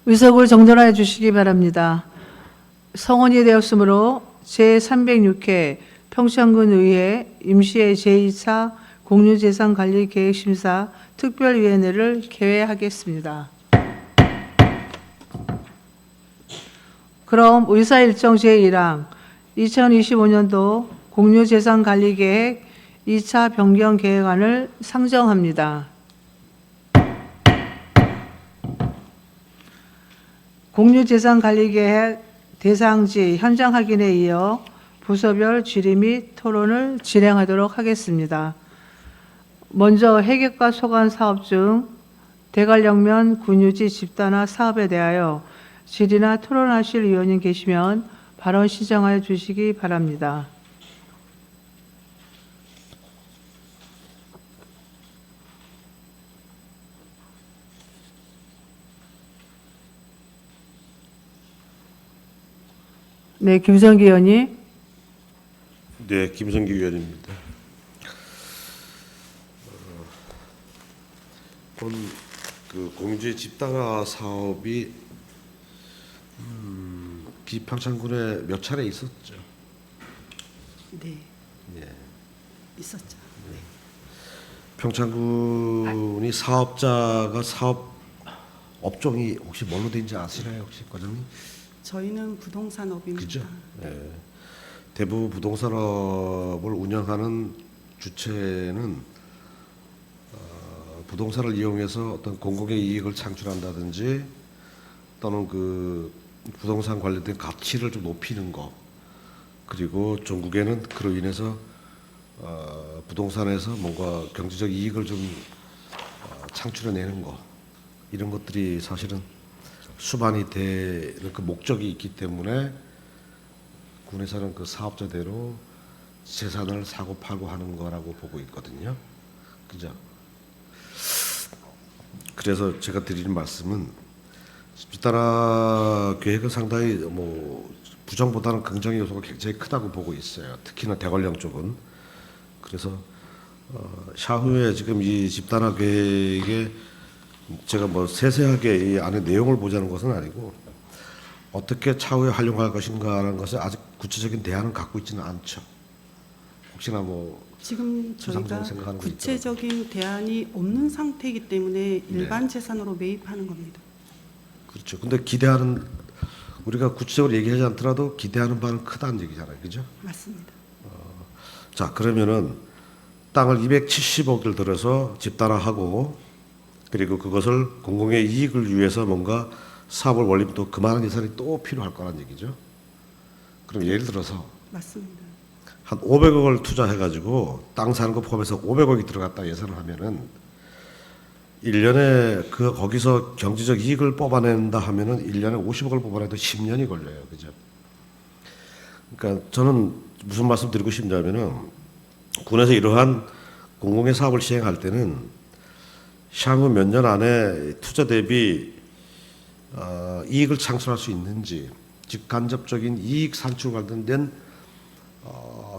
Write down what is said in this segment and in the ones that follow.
의석을 정돈하여 주시기 바랍니다. 성원이 되었으므로 제306회 평창군 의회 임시회 제2차 공유재산관리계획심사 특별위원회를 개회하겠습니다. 그럼 의사일정 제1항 2025년도 공유재산관리계획 2차 변경계획안을 상정합니다. 공유재산관리계획 대상지 현장 확인에 이어 부서별 질의 및 토론을 진행하도록 하겠습니다. 먼저 해객과 소관 사업 중 대관령면 군유지 집단화 사업에 대하여 질의나 토론하실 의원님 계시면 발언 신청하여 주시기 바랍니다. 네, 김성기 의원님. 네, 김성기 의원입니다. 본 그 공유지 집단화 사업이 비평창군에 몇 차례 있었죠. 네, 예. 있었죠. 평창군이 사업자가 사업 업종이 혹시 뭘로 된지 아시나요, 혹시 과장님? 저희는 부동산업입니다. 그죠? 예. 대부분 부동산업을 운영하는 주체는 부동산을 이용해서 어떤 공공의 이익을 창출한다든지 또는 그 부동산 관련된 가치를 좀 높이는 거, 그리고 전국에는 그로 인해서 부동산에서 뭔가 경제적 이익을 좀 창출해내는 거, 이런 것들이 사실은 수반이 되는 그 목적이 있기 때문에 군에서는 그 사업자대로 재산을 사고 팔고 하는 거라고 보고 있거든요. 그죠? 그래서 제가 드리는 말씀은 집단화 계획은 상당히 뭐 부정보다는 긍정의 요소가 굉장히 크다고 보고 있어요. 특히나 대관령 쪽은. 그래서 향후에 지금 이 집단화 계획에 제가 뭐 세세하게 이 안에 내용을 보자는 것은 아니고 어떻게 차후에 활용할 것인가라는 것을 아직 구체적인 대안은 갖고 있지는 않죠. 혹시나 뭐 지금 저희가 주상적으로 생각하는 게 구체적인 대안이 없는 상태이기 때문에 일반 재산으로 매입하는 겁니다. 그렇죠. 근데 기대하는, 우리가 구체적으로 얘기하지 않더라도 기대하는 바는 크다는 얘기잖아요. 그죠? 맞습니다. 자, 그러면은 땅을 270억을 들여서 집단화하고 그리고 그것을 공공의 이익을 위해서 뭔가 사업을 벌리면 또 그만한 예산이 또 필요할 거란 얘기죠. 그럼 예를 들어서 맞습니다. 한 500억을 투자해가지고 땅 사는 거 포함해서 500억이 들어갔다 예산을 하면은 1년에 그 거기서 경제적 이익을 뽑아낸다 하면은 1년에 50억을 뽑아내도 10년이 걸려요. 그죠? 그러니까 저는 무슨 말씀 드리고 싶냐면은 군에서 이러한 공공의 사업을 시행할 때는 향후 몇 년 안에 투자 대비 이익을 창출할 수 있는지, 직간접적인 이익 산출 관련된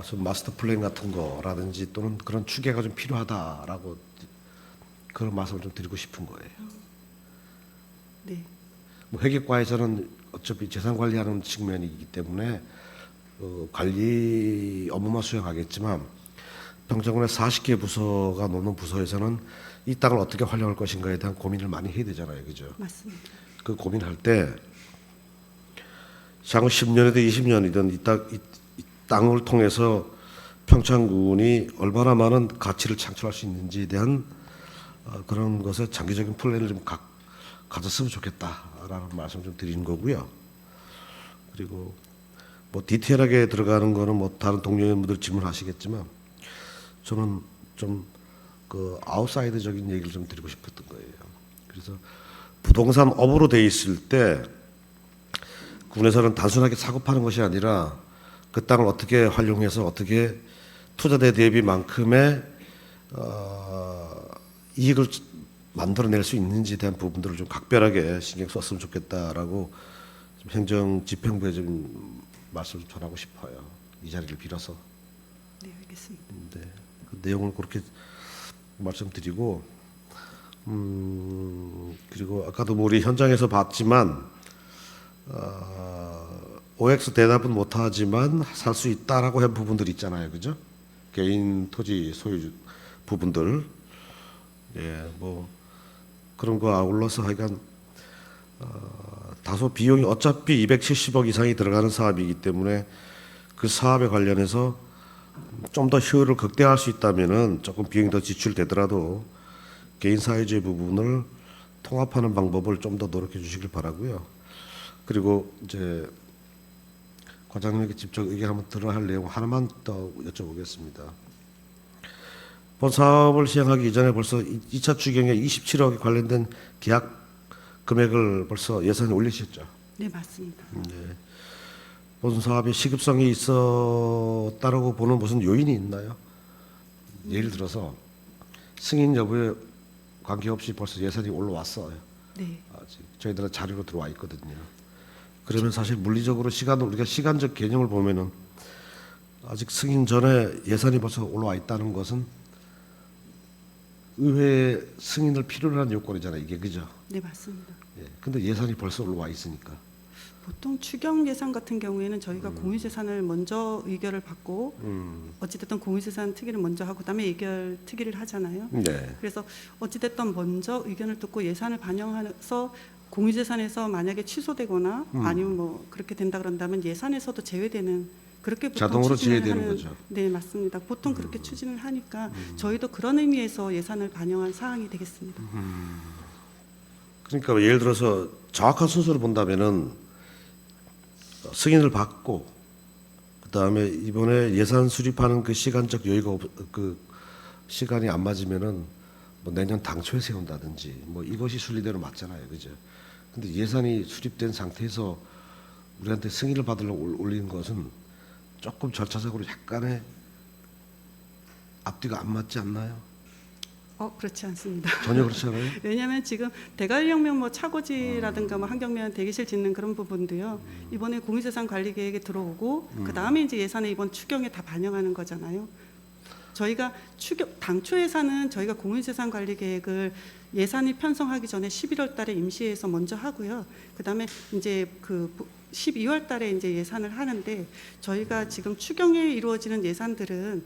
좀 마스터 플랜 같은 거라든지 또는 그런 추계가 좀 필요하다라고 그런 말씀을 좀 드리고 싶은 거예요. 네, 뭐 회계과에서는 어차피 재산 관리하는 측면이기 때문에 관리 업무만 수행하겠지만 평창군의 40개 부서가 넘는 부서에서는 이 땅을 어떻게 활용할 것인가에 대한 고민을 많이 해야 되잖아요, 그죠? 맞습니다. 그 고민할 때 향후 10년이든 20년이든 이 땅을 통해서 평창군이 얼마나 많은 가치를 창출할 수 있는지에 대한 그런 것에 장기적인 플랜을 좀 가졌으면 좋겠다라는 말씀 좀 드리는 거고요. 그리고 뭐 디테일하게 들어가는 거는 뭐 다른 동료분들 질문하시겠지만 저는 좀 그 아웃사이드적인 얘기를 좀 드리고 싶었던 거예요. 그래서 부동산 업으로 돼 있을 때 군에서는 단순하게 사고 파는 것이 아니라 그 땅을 어떻게 활용해서 어떻게 투자대 대비만큼의 이익을 만들어낼 수 있는지에 대한 부분들을 좀 각별하게 신경 썼으면 좋겠다라고 좀 행정집행부에 좀 말씀을 전하고 싶어요. 이 자리를 빌어서. 네, 알겠습니다. 네, 그 내용을 그렇게 말씀드리고 그리고 아까도 뭐 우리 현장에서 봤지만 OX 대답은 못하지만 살 수 있다라고 한 부분들 있잖아요, 그죠? 개인 토지 소유 부분들, 예, 뭐 그런 거 아울러서 하여간 다소 비용이 어차피 270억 이상이 들어가는 사업이기 때문에 그 사업에 관련해서 좀 더 효율을 극대화할 수 있다면은 조금 비용이 더 지출되더라도 개인 사유지 부분을 통합하는 방법을 좀 더 노력해 주시길 바라고요. 그리고 이제 과장님에게 직접 의견 한번 들어야 할 내용 하나만 더 여쭤보겠습니다. 본 사업을 시행하기 이전에 벌써 2차 추경에 27억에 관련된 계약 금액을 벌써 예산에 올리셨죠. 네, 맞습니다. 본 사업의 시급성이 있었다라고 보는 무슨 요인이 있나요? 예를 들어서 승인 여부에 관계없이 벌써 예산이 올라왔어요. 네. 아직 저희들은 자료로 들어와 있거든요. 그러면 사실 물리적으로 우리가 시간적 개념을 보면은 아직 승인 전에 예산이 벌써 올라와 있다는 것은 의회 승인을 필요로 하는 요건이잖아요. 이게 그죠? 네, 맞습니다. 예. 근데 예산이 벌써 올라와 있으니까. 보통 추경 예산 같은 경우에는 저희가 공유재산을 먼저 의결을 받고 어찌됐든 공유재산 특위를 먼저 하고 그다음에 의결 특위를 하잖아요. 네. 그래서 어찌됐든 먼저 의견을 듣고 예산을 반영해서 공유재산에서 만약에 취소되거나 아니면 뭐 그렇게 된다 그런다면 예산에서도 제외되는 그렇게 보통 자동으로 추진을 제외되는 하는, 거죠. 네, 맞습니다. 보통 그렇게 추진을 하니까 저희도 그런 의미에서 예산을 반영한 사항이 되겠습니다. 그러니까 예를 들어서 정확한 순서를 본다면은 승인을 받고 그다음에 이번에 예산 수립하는 그 시간적 여유가 그 시간이 안 맞으면은 뭐 내년 당초에 세운다든지 뭐 이것이 순리대로 맞잖아요, 그죠? 근데 예산이 수립된 상태에서 우리한테 승인을 받으려고 올리는 것은 조금 절차적으로 약간의 앞뒤가 안 맞지 않나요? 그렇지 않습니다. 전혀 그렇지 않아요? 왜냐하면 지금 대관령면 뭐 차고지라든가 뭐 환경면 대기실 짓는 그런 부분도요. 이번에 공유재산 관리 계획에 들어오고 그 다음에 이제 예산에 이번 추경에 다 반영하는 거잖아요. 저희가 당초 예산은 저희가 공유재산 관리 계획을 예산이 편성하기 전에 11월달에 임시회에서 먼저 하고요. 그 다음에 이제 그 12월달에 이제 예산을 하는데 저희가 지금 추경에 이루어지는 예산들은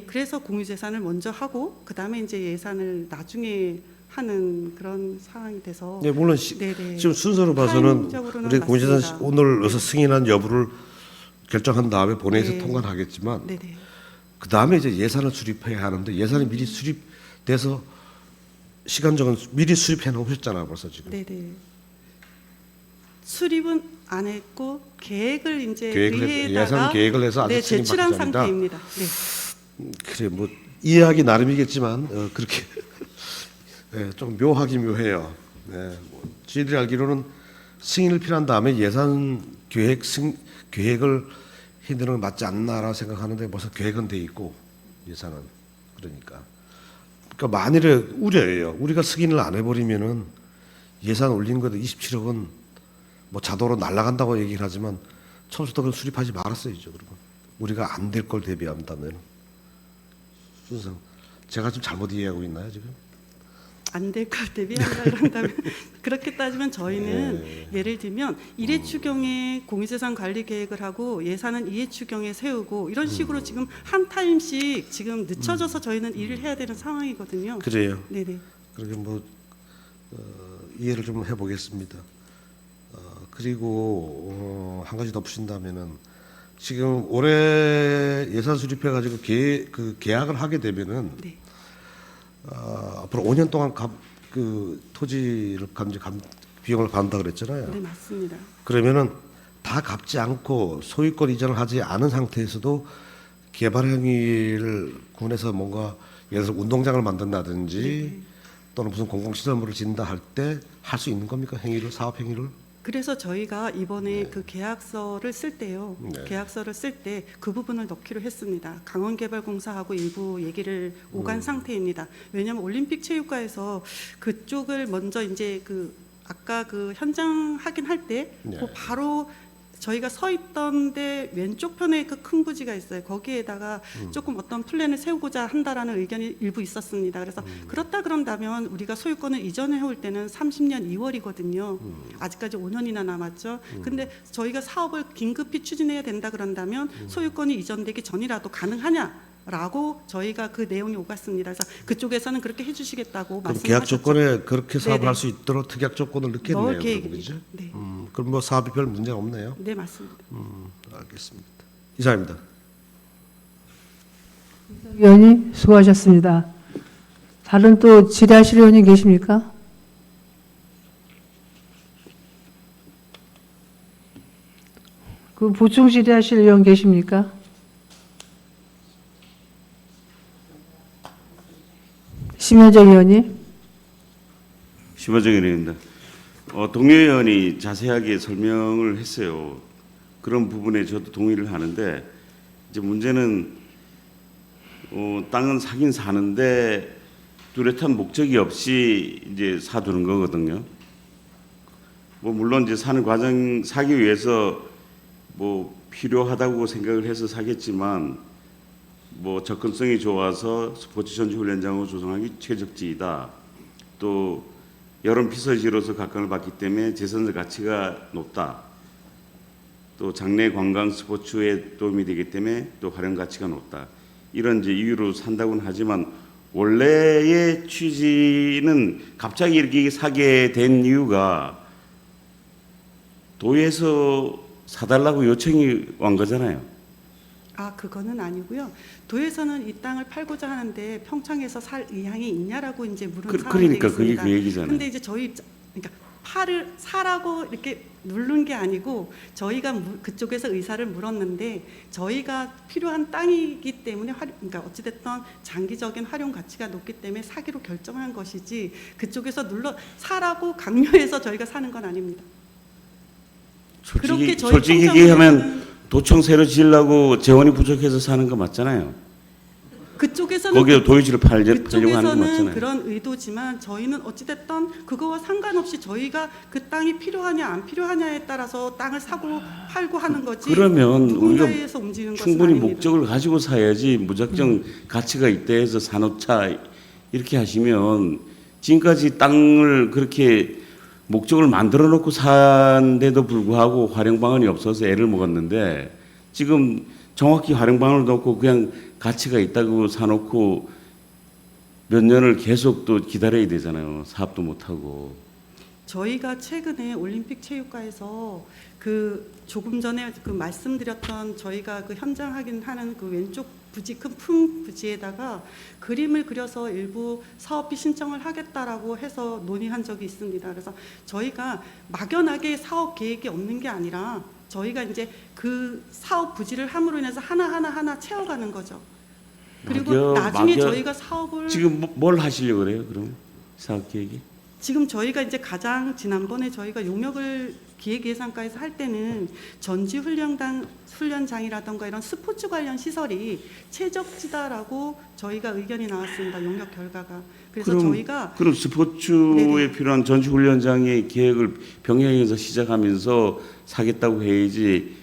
그래서 공유재산을 먼저 하고 그 다음에 이제 예산을 나중에 하는 그런 상황이 돼서. 네, 물론 네네. 지금 순서로 봐서는 타임적으로는 우리 공유재산 맞습니다. 오늘 어서 승인한 여부를 결정한 다음에 본회의에서 네. 통과를 하겠지만 네네. 그 다음에 이제 예산을 수립해야 하는데 예산이 미리 수립돼서 시간적은 미리 수립해 놓으셨잖아요, 벌써 지금. 네네. 수립은 안 했고 계획을 이제 계획을 의회에다가 예산 계획을 해서 아직 네, 제출한 승인받기 전이다. 상태입니다. 네. 그래 뭐 이해하기 나름이겠지만 그렇게 예, 좀 묘하긴 묘해요. 예, 뭐 저희들이 알기로는 승인을 필요한 다음에 예산 계획을 해드는 건 맞지 않나라 생각하는데 벌써 계획은 돼 있고 예산은 그러니까 만일에 우려예요. 우리가 승인을 안 해버리면은 예산 올린 것도 27억은 뭐 자동으로 날아간다고 얘기를 하지만 처음부터 그걸 수립하지 말았어야죠. 그러면 우리가 안 될 걸 대비한다면. 순상 제가 좀 잘못 이해하고 있나요 지금? 안 될 걸 대비한다 그런다면 그렇게 따지면 저희는 예를 들면 1회 추경에 공유재산 관리 계획을 하고 예산은 2회 추경에 세우고 이런 식으로 지금 한 타임씩 지금 늦춰져서 저희는 일을 해야 되는 상황이거든요. 그래요. 네네. 그렇게 뭐 이해를 좀 해보겠습니다. 그리고 한 가지 덧붙인다면은 지금 올해 예산 수립해 가지고 계약을 하게 되면은 네. 앞으로 5년 동안 그 토지를 비용을 받는다 그랬잖아요. 네, 맞습니다. 그러면은 다 갚지 않고 소유권 이전을 하지 않은 상태에서도 개발 행위를 군에서 뭔가 예를 들어 운동장을 만든다든지 네. 또는 무슨 공공시설물을 짓는다 할 때 할 수 있는 겁니까? 사업 행위를? 그래서 저희가 이번에 그 계약서를 쓸 때요. 네. 계약서를 쓸 때 그 부분을 넣기로 했습니다. 강원개발공사하고 일부 얘기를 오간 상태입니다. 왜냐하면 올림픽 체육관에서 그쪽을 먼저 이제 그 아까 그 현장 확인할 때 네. 그 바로 저희가 서 있던데 왼쪽 편에 그 큰 부지가 있어요. 거기에다가 조금 어떤 플랜을 세우고자 한다라는 의견이 일부 있었습니다. 그래서 그렇다 그런다면 우리가 소유권을 이전해 올 때는 30년 2월이거든요. 아직까지 5년이나 남았죠. 근데 저희가 사업을 긴급히 추진해야 된다 그런다면 소유권이 이전되기 전이라도 가능하냐라고 저희가 그 내용이 오갔습니다. 그래서 그쪽에서는 그렇게 해주시겠다고 그럼 말씀하셨죠. 계약 조건에 그렇게 사업을 네네. 할 수 있도록 특약 조건을 넣겠네요. 넣을 그러면, 계획입니다. 그죠? 네. 그럼 뭐 사업이 별 문제 없네요. 네, 맞습니다. 알겠습니다. 이상입니다. 위원님 수고하셨습니다. 다른 또 질의하실 의원님 계십니까? 그 보충 질의하실 의원 계십니까? 심현정 의원님. 심화정 의원입니다. 동료 의원이 자세하게 설명을 했어요. 그런 부분에 저도 동의를 하는데 이제 문제는 땅은 사긴 사는데 뚜렷한 목적이 없이 이제 사두는 거거든요. 뭐 물론 이제 사는 과정 사기 위해서 뭐 필요하다고 생각을 해서 사겠지만 뭐 접근성이 좋아서 스포츠 전지 훈련장으로 조성하기 최적지이다. 또 여름 피서지로서 각광을 받기 때문에 재산적 가치가 높다. 또 장래 관광 스포츠에 도움이 되기 때문에 또 활용 가치가 높다. 이런 이제 이유로 산다고는 하지만 원래의 취지는 갑자기 이렇게 사게 된 이유가 도에서 사달라고 요청이 온 거잖아요. 아, 그거는 아니고요. 도에서는 이 땅을 팔고자 하는데 평창에서 살 의향이 있냐라고 이제 물은 상황이 그러니까 그게 되겠습니다. 그 얘기잖아요. 근데 이제 저희 그러니까 팔을 사라고 이렇게 누른 게 아니고 저희가 그쪽에서 의사를 물었는데 저희가 필요한 땅이기 때문에 그러니까 어찌됐든 장기적인 활용 가치가 높기 때문에 사기로 결정한 것이지 그쪽에서 사라고 강요해서 저희가 사는 건 아닙니다. 그렇게 저희 솔직히 평창에서는 얘기하면 도청 새로 지으려고 재원이 부족해서 사는 거 맞잖아요. 그쪽에서는 거기에 도유지를 팔려고 하는 거 그쪽에서는 맞잖아요. 그런 의도지만 저희는 어찌됐든 그거와 상관없이 저희가 그 땅이 필요하냐 안 필요하냐에 따라서 땅을 사고 팔고 하는 거지 그러면 우리가 누군가에서 움직이는 것은 충분히 아닙니다. 목적을 가지고 사야지 무작정 가치가 있다 해서 사놓자 이렇게 하시면 지금까지 땅을 그렇게 목적을 만들어 놓고 산데도 불구하고 활용 방안이 없어서 애를 먹었는데 지금 정확히 활용 방안을 놓고 그냥 가치가 있다고 사놓고 몇 년을 계속 또 기다려야 되잖아요. 사업도 못하고. 저희가 최근에 올림픽 체육관에서 그 조금 전에 그 말씀드렸던 저희가 그 현장 확인하는 그 왼쪽 부지 큰 부지에다가 그림을 그려서 일부 사업비 신청을 하겠다라고 해서 논의한 적이 있습니다. 그래서 저희가 막연하게 사업 계획이 없는 게 아니라 저희가 이제 그 사업 부지를 함으로 인해서 하나 채워가는 거죠. 그리고 나중에 저희가 사업을 지금 뭘 하시려고 그래요? 그럼 사업 계획이? 지금 저희가 이제 가장 지난번에 저희가 용역을 기획예산과에서 할 때는 전지 훈련장이라던가 이런 스포츠 관련 시설이 최적지다라고 저희가 의견이 나왔습니다. 용역 결과가. 그래서 저희가 그럼 스포츠에 네네. 필요한 전시 훈련장의 계획을 병행해서 시작하면서 사겠다고 해야지.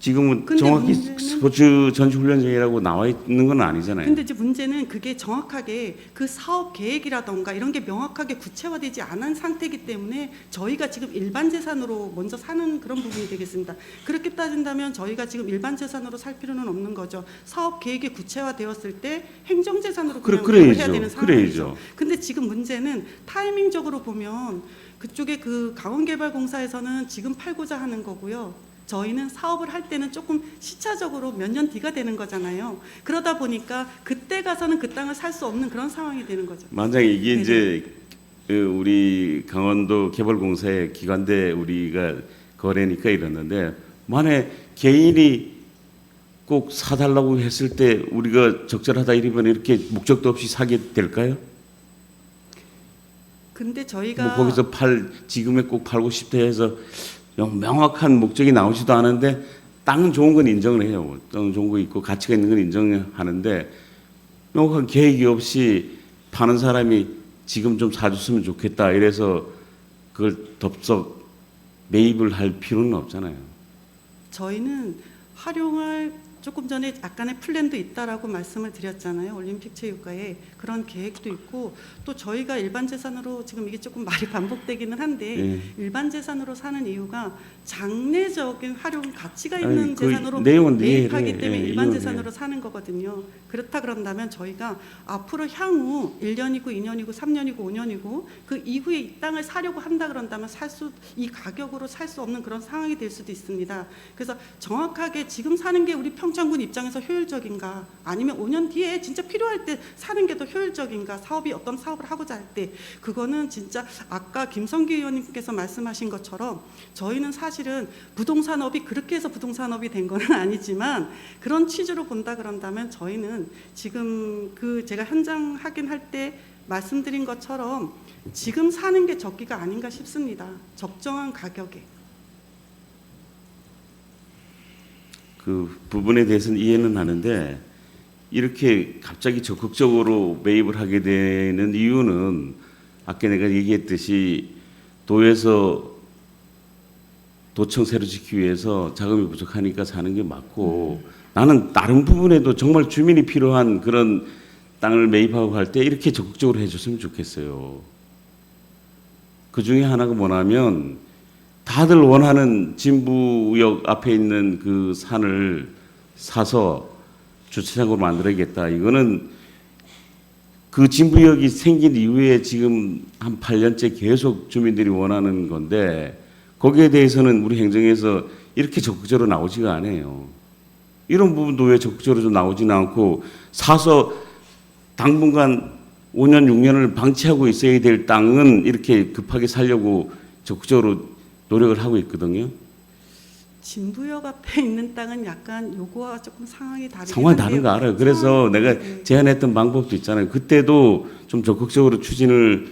지금은 근데 정확히 문제는- 스포츠 전시 훈련장이라고 나와 있는 건 아니잖아요. 근데 이제 문제는 그게 정확하게 그 사업 계획이라던가 이런 게 명확하게 구체화되지 않은 상태이기 때문에 저희가 지금 일반 재산으로 먼저 사는 그런 부분이 되겠습니다. 그렇게 따진다면 저희가 지금 일반 재산으로 살 필요는 없는 거죠. 사업 계획이 구체화되었을 때 행정 재산으로 그냥 그래야죠. 해야 되는 상황이죠. 그래야죠. 근데 지금 문제는 타이밍적으로 보면 그쪽에 그 강원개발공사에서는 지금 팔고자 하는 거고요. 저희는 사업을 할 때는 조금 시차적으로 몇 년 뒤가 되는 거잖아요. 그러다 보니까 그때 가서는 그 땅을 살 수 없는 그런 상황이 되는 거죠. 만약에 이게 네네. 이제 우리 강원도 개발공사의 기관대 우리가 거래니까 이랬는데 만약 개인이 꼭 사달라고 했을 때 우리가 적절하다 이러면 이렇게 목적도 없이 사게 될까요? 근데 저희가 뭐 거기서 지금에 꼭 팔고 싶다 해서 명확한 목적이 나오지도 않은데 땅은 좋은 건 인정을 해요. 땅은 좋은 거 있고 가치가 있는 건 인정하는데 명확한 계획이 없이 파는 사람이 지금 좀 사줬으면 좋겠다 이래서 그걸 덥석 매입을 할 필요는 없잖아요. 저희는 활용할 조금 전에 약간의 플랜도 있다라고 말씀을 드렸잖아요. 올림픽 체육과에 그런 계획도 있고 또 저희가 일반 재산으로 지금 이게 조금 말이 반복되기는 한데 일반 재산으로 사는 이유가 장래적인 활용 가치가 있는 아니, 그 재산으로 내용은 매입하기 이해를 해. 때문에 예, 일반 이건 재산으로 사는 거거든요. 그렇다 그런다면 저희가 앞으로 향후 1년이고 2년이고 3년이고 5년이고 그 이후에 이 땅을 사려고 한다 그런다면 이 가격으로 살 수 없는 그런 상황이 될 수도 있습니다. 그래서 정확하게 지금 사는 게 우리 평창군 입장에서 효율적인가 아니면 5년 뒤에 진짜 필요할 때 사는 게 더 효율적인가 어떤 사업을 하고자 할 때 그거는 진짜 아까 김성기 의원님께서 말씀하신 것처럼 저희는 사실은 부동산업이 그렇게 해서 부동산업이 된 건 아니지만 그런 취지로 본다 그런다면 저희는 지금 제가 현장 확인할 때 말씀드린 것처럼 지금 사는 게 적기가 아닌가 싶습니다. 적정한 가격에. 그 부분에 대해서는 이해는 하는데 이렇게 갑자기 적극적으로 매입을 하게 되는 이유는 아까 내가 얘기했듯이 도에서 도청 새로 짓기 위해서 자금이 부족하니까 사는 게 맞고 나는 다른 부분에도 정말 주민이 필요한 그런 땅을 매입하고 할 때 이렇게 적극적으로 해줬으면 좋겠어요. 그 중에 하나가 뭐냐면 다들 원하는 진부역 앞에 있는 그 산을 사서 주차장으로 만들어야겠다. 이거는 그 진부역이 생긴 이후에 지금 한 8년째 계속 주민들이 원하는 건데 거기에 대해서는 우리 행정에서 이렇게 적극적으로 나오지가 않아요. 이런 부분도 왜 적극적으로 좀 나오지는 않고 사서 당분간 5년, 6년을 방치하고 있어야 될 땅은 이렇게 급하게 살려고 적극적으로 노력을 하고 있거든요. 진부역 앞에 있는 땅은 약간 요거와 조금 상황이 다르긴 상황이 한데요. 다른 거 알아요. 그래서 내가 제안했던 방법도 있잖아요. 그때도 좀 적극적으로 추진을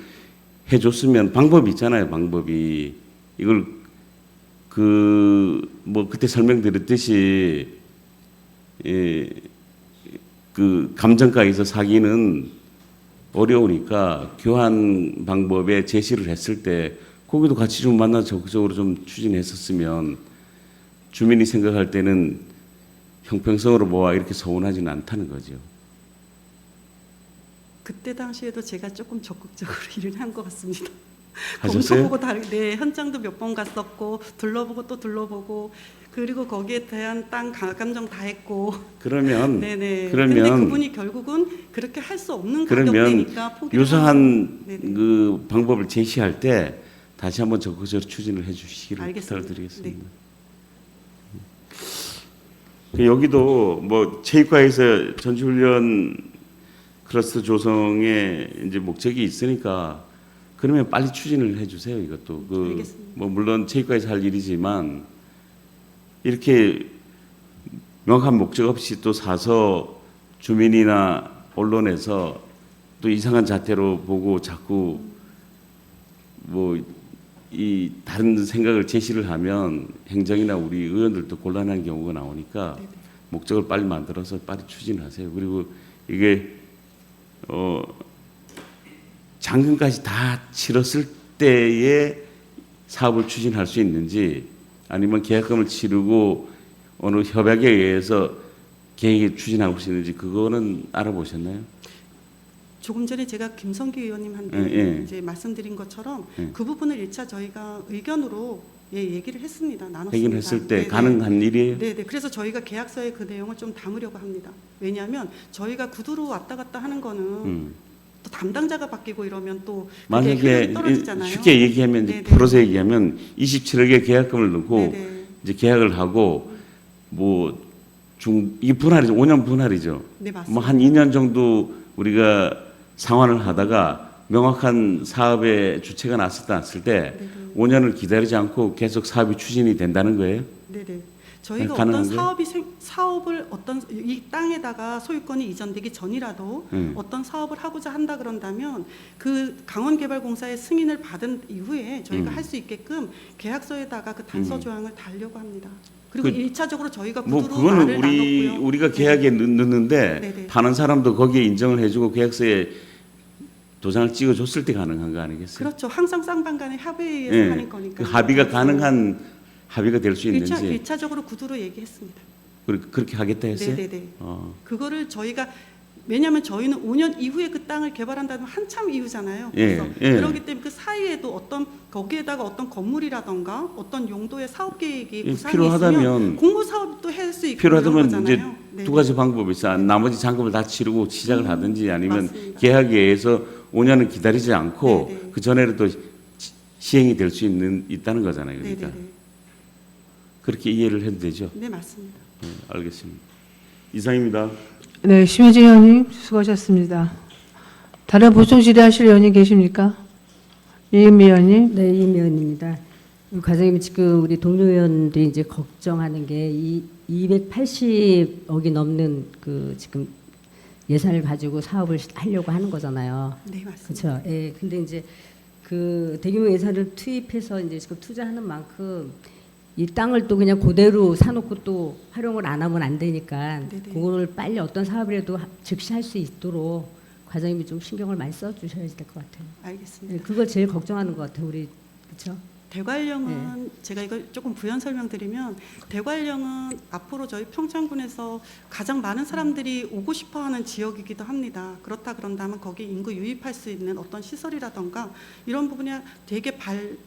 해줬으면 방법이 있잖아요. 방법이 이걸 뭐 그때 설명드렸듯이 그 감정가에서 사기는 어려우니까 교환 방법에 제시를 했을 때 거기도 같이 좀 만나 적극적으로 좀 추진했었으면 주민이 생각할 때는 형평성으로 뭐가 이렇게 서운하지는 않다는 거죠. 그때 당시에도 제가 조금 적극적으로 일을 한 것 같습니다. 하셨어요? 보고 네, 현장도 몇 번 갔었고 둘러보고 또 둘러보고 그리고 거기에 대한 땅 감정 다 했고. 그러면 네네. 그러면 근데 그분이 결국은 그렇게 할 수 없는 그러면 가격대니까 포기를 유사한 네네. 그 방법을 제시할 때 다시 한번 적극적으로 추진을 해주시기를 알겠습니다. 부탁을 드리겠습니다. 그 여기도 뭐 체육과에서 전지훈련 클러스터 조성에 이제 목적이 있으니까 그러면 빨리 추진을 해주세요. 이것도 알겠습니다. 뭐 물론 체육과에서 할 일이지만 이렇게 명확한 목적 없이 또 사서 주민이나 언론에서 또 이상한 잣대로 보고 자꾸 뭐 이 다른 생각을 제시를 하면 행정이나 우리 의원들도 곤란한 경우가 나오니까 네네. 목적을 빨리 만들어서 빨리 추진하세요. 그리고 이게 잔금까지 다 치렀을 때에 사업을 추진할 수 있는지 아니면 계약금을 치르고 어느 협약에 의해서 계획을 추진하고 있는지 그거는 알아보셨나요? 조금 전에 제가 김성기 의원님한테 예. 이제 말씀드린 것처럼 예. 그 부분을 1차 저희가 의견으로 얘기를 했습니다. 나눴습니다. 회견했을 때 네네. 가능한 일이에요? 네네. 그래서 저희가 계약서에 그 내용을 좀 담으려고 합니다. 왜냐하면 저희가 구두로 왔다 갔다 하는 거는 또 담당자가 바뀌고 이러면 또 그게 만약에 효력이 떨어지잖아요. 쉽게 얘기하면 이제 네네. 풀어서 얘기하면 27억의 계약금을 넣고 네네. 이제 계약을 하고 이게 분할이죠. 5년 분할이죠. 네 맞습니다. 뭐 한 2년 정도 우리가 상환을 하다가 명확한 사업의 주체가 났을 때 네네. 5년을 기다리지 않고 계속 사업이 추진이 된다는 거예요. 네네. 저희가 가능한 어떤 거예요? 사업을 이 땅에다가 소유권이 이전되기 전이라도 어떤 사업을 하고자 한다 그런다면 그 강원개발공사의 승인을 받은 이후에 저희가 할 수 있게끔 계약서에다가 그 단서 조항을 달려고 합니다. 그리고 그- 1차적으로 저희가 뭐 구두로 그거는 말을 나눴고요. 우리가 계약에 넣는데 네네. 파는 사람도 거기에 인정을 해주고 계약서에 도장을 찍어줬을 때 가능한 거 아니겠어요? 그렇죠. 항상 쌍방 간의 합의에 의해서 예. 하는 거니까. 그 합의가 가능한 합의가 될 수 있는지 1차적으로 구두로 얘기했습니다. 그렇게 하겠다 했어요? 네네네. 어. 그거를 저희가 왜냐하면 저희는 5년 이후에 그 땅을 개발한다면 한참 이후잖아요. 예, 그래서 예. 그렇기 때문에 그 사이에도 거기에다가 어떤 건물이라던가 어떤 용도의 사업 계획이 예, 구상이 필요하다면 있으면 공모 사업도 할 수 있고 필요하다면 이런 이제 거잖아요. 네. 두 가지 방법이 있어. 나머지 잔금을 다 치르고 시작을 하든지 아니면 맞습니다. 계약에 의해서 5년은 기다리지 않고 네네. 그 전에라도 시행이 될 수 있다는 거잖아요. 그러니까 네네네. 그렇게 이해를 해도 되죠. 네 맞습니다. 네, 알겠습니다. 이상입니다. 네, 심혜진 의원님 수고하셨습니다. 다른 보충 질의하실 의원님 계십니까? 이은미 의원님. 네, 임 의원입니다. 과장님 지금 우리 동료 의원들이 이제 걱정하는 게 이 280억이 넘는 그 지금 예산을 가지고 사업을 하려고 하는 거잖아요. 네 맞습니다. 그렇죠. 예. 근데 이제 그 대규모 예산을 투입해서 이제 지금 투자하는 만큼 이 땅을 또 그냥 그대로 사놓고 또 활용을 안 하면 안 되니까 네네. 그거를 빨리 어떤 사업이라도 즉시 할 수 있도록 과장님이 좀 신경을 많이 써주셔야 될 것 같아요. 알겠습니다. 예, 그걸 제일 걱정하는 것 같아요, 우리 그렇죠? 대관령은 제가 이걸 조금 부연 설명드리면 대관령은 앞으로 저희 평창군에서 가장 많은 사람들이 오고 싶어하는 지역이기도 합니다. 그렇다 그런다면 거기 인구 유입할 수 있는 어떤 시설이라던가 이런 부분이 되게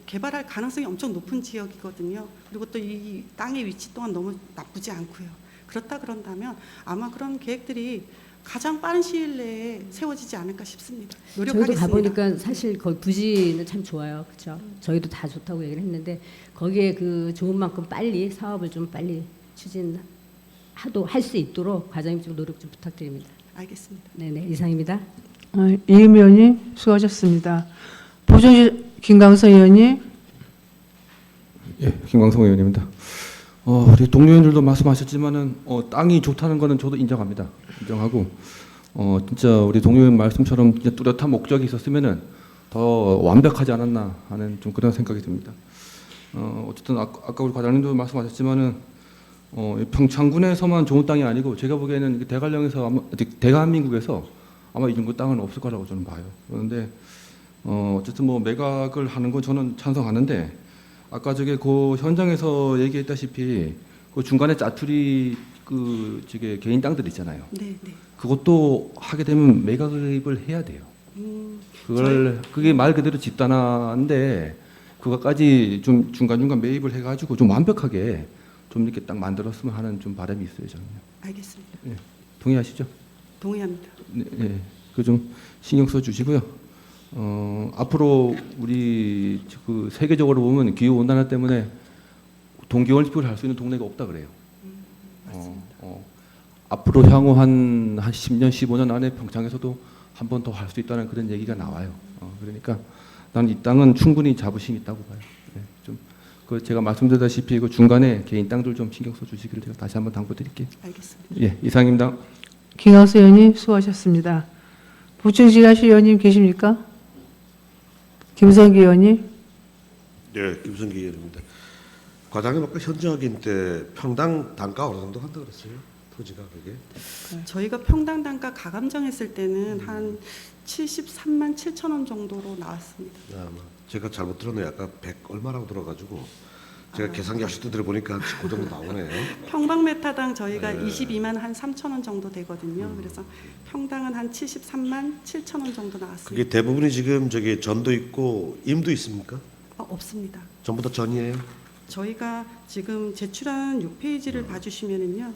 개발할 가능성이 엄청 높은 지역이거든요. 그리고 또 이 땅의 위치 또한 너무 나쁘지 않고요. 그렇다 그런다면 아마 그런 계획들이 가장 빠른 시일 내에 세워지지 않을까 싶습니다. 저희도 노력하겠습니다. 가보니까 사실 거기 부지는 참 좋아요, 그렇죠? 저희도 다 좋다고 얘기를 했는데 거기에 그 좋은 만큼 빨리 사업을 좀 빨리 할 수 있도록 과장님 좀 노력 좀 부탁드립니다. 알겠습니다. 네네 이상입니다. 이은미 의원님 수고하셨습니다. 보충 김강성 의원님. 예, 김광성 의원입니다. 우리 동료 의원들도 말씀하셨지만은 땅이 좋다는 거는 저도 인정합니다. 인정하고 진짜 우리 동료 의원 말씀처럼 진짜 뚜렷한 목적이 있었으면은 더 완벽하지 않았나 하는 좀 그런 생각이 듭니다. 어쨌든 아까 우리 과장님도 말씀하셨지만은 평창군에서만 좋은 땅이 아니고 제가 보기에는 대관령에서 아마 대한민국에서 아마 이 정도 땅은 없을 거라고 저는 봐요. 그런데 어쨌든 뭐 매각을 하는 건 저는 찬성하는데. 아까 그 현장에서 얘기했다시피 그 중간에 짜투리 저게 개인 땅들 있잖아요. 네, 네. 그것도 하게 되면 매각을 해야 돼요. 그게 말 그대로 집단화인데 그것까지 좀 중간중간 매입을 해가지고 좀 완벽하게 좀 이렇게 딱 만들었으면 하는 좀 바람이 있어요, 저는요. 알겠습니다. 예, 동의하시죠? 동의합니다. 네, 네. 그 좀 신경 써 주시고요. 앞으로 우리 그 세계적으로 보면 기후 온난화 때문에 동계올림픽을 할 수 있는 동네가 없다 그래요. 앞으로 향후 한 10년, 15년 안에 평창에서도 한 번 더 할 수 있다는 그런 얘기가 나와요. 그러니까 나는 이 땅은 충분히 자부심이 있다고 봐요. 네, 그 제가 말씀드렸다시피 그 중간에 개인 땅들 좀 신경 써 주시기를 제가 다시 한번 당부드릴게요. 알겠습니다. 예, 이상입니다. 김강성 의원님 수고하셨습니다. 보충 질의하실 의원님 계십니까? 김성기 의원님. 네, 김성기 의원입니다. 과장님 아까 현장 확인 때 평당 단가 어느 정도 한다 그랬어요? 토지가 그게? 저희가 평당 단가 가감정했을 때는 한 73만 7천 원 정도로 나왔습니다. 아마 제가 잘못 들었네요. 아까 100 얼마라고 들어가지고 제가 계산기 아시 두드려 보니까 그 정도 나오네요. 평방메타당 저희가 22만 한 3천 원 정도 되거든요. 그래서 평당은 한 73만 7천 원 정도 나왔습니다. 그게 대부분이 지금 저기 전도 있고 임도 있습니까? 없습니다. 전부 다 전이에요? 저희가 지금 제출한 6페이지를 봐주시면은요,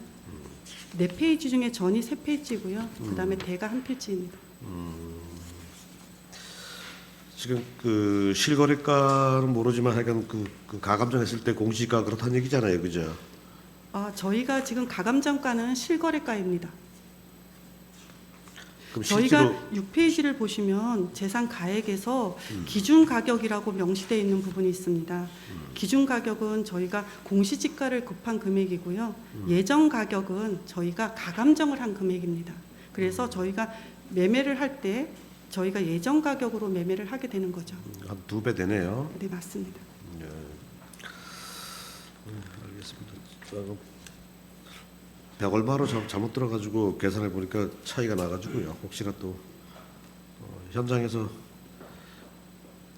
4페이지 중에 전이 3페이지고요. 그다음에 대가 1필지입니다. 지금 그 실거래가는 모르지만 하여간 그 가감정했을 때 공시가 그렇다는 얘기잖아요, 그죠? 저희가 지금 가감정가는 실거래가입니다. 그럼 저희가 6페이지를 보시면 재산 가액에서 기준 가격이라고 명시되어 있는 부분이 있습니다. 기준 가격은 저희가 공시지가를 곱한 금액이고요. 예정 가격은 저희가 가감정을 한 금액입니다. 그래서 저희가 매매를 할 때 저희가 예정 가격으로 매매를 하게 되는 거죠. 한 2배 되네요. 네, 맞습니다. 네. 알겠습니다. 조금 100 얼마로 잘못 들어가지고 계산해 보니까 차이가 나가지고요. 혹시나 또 현장에서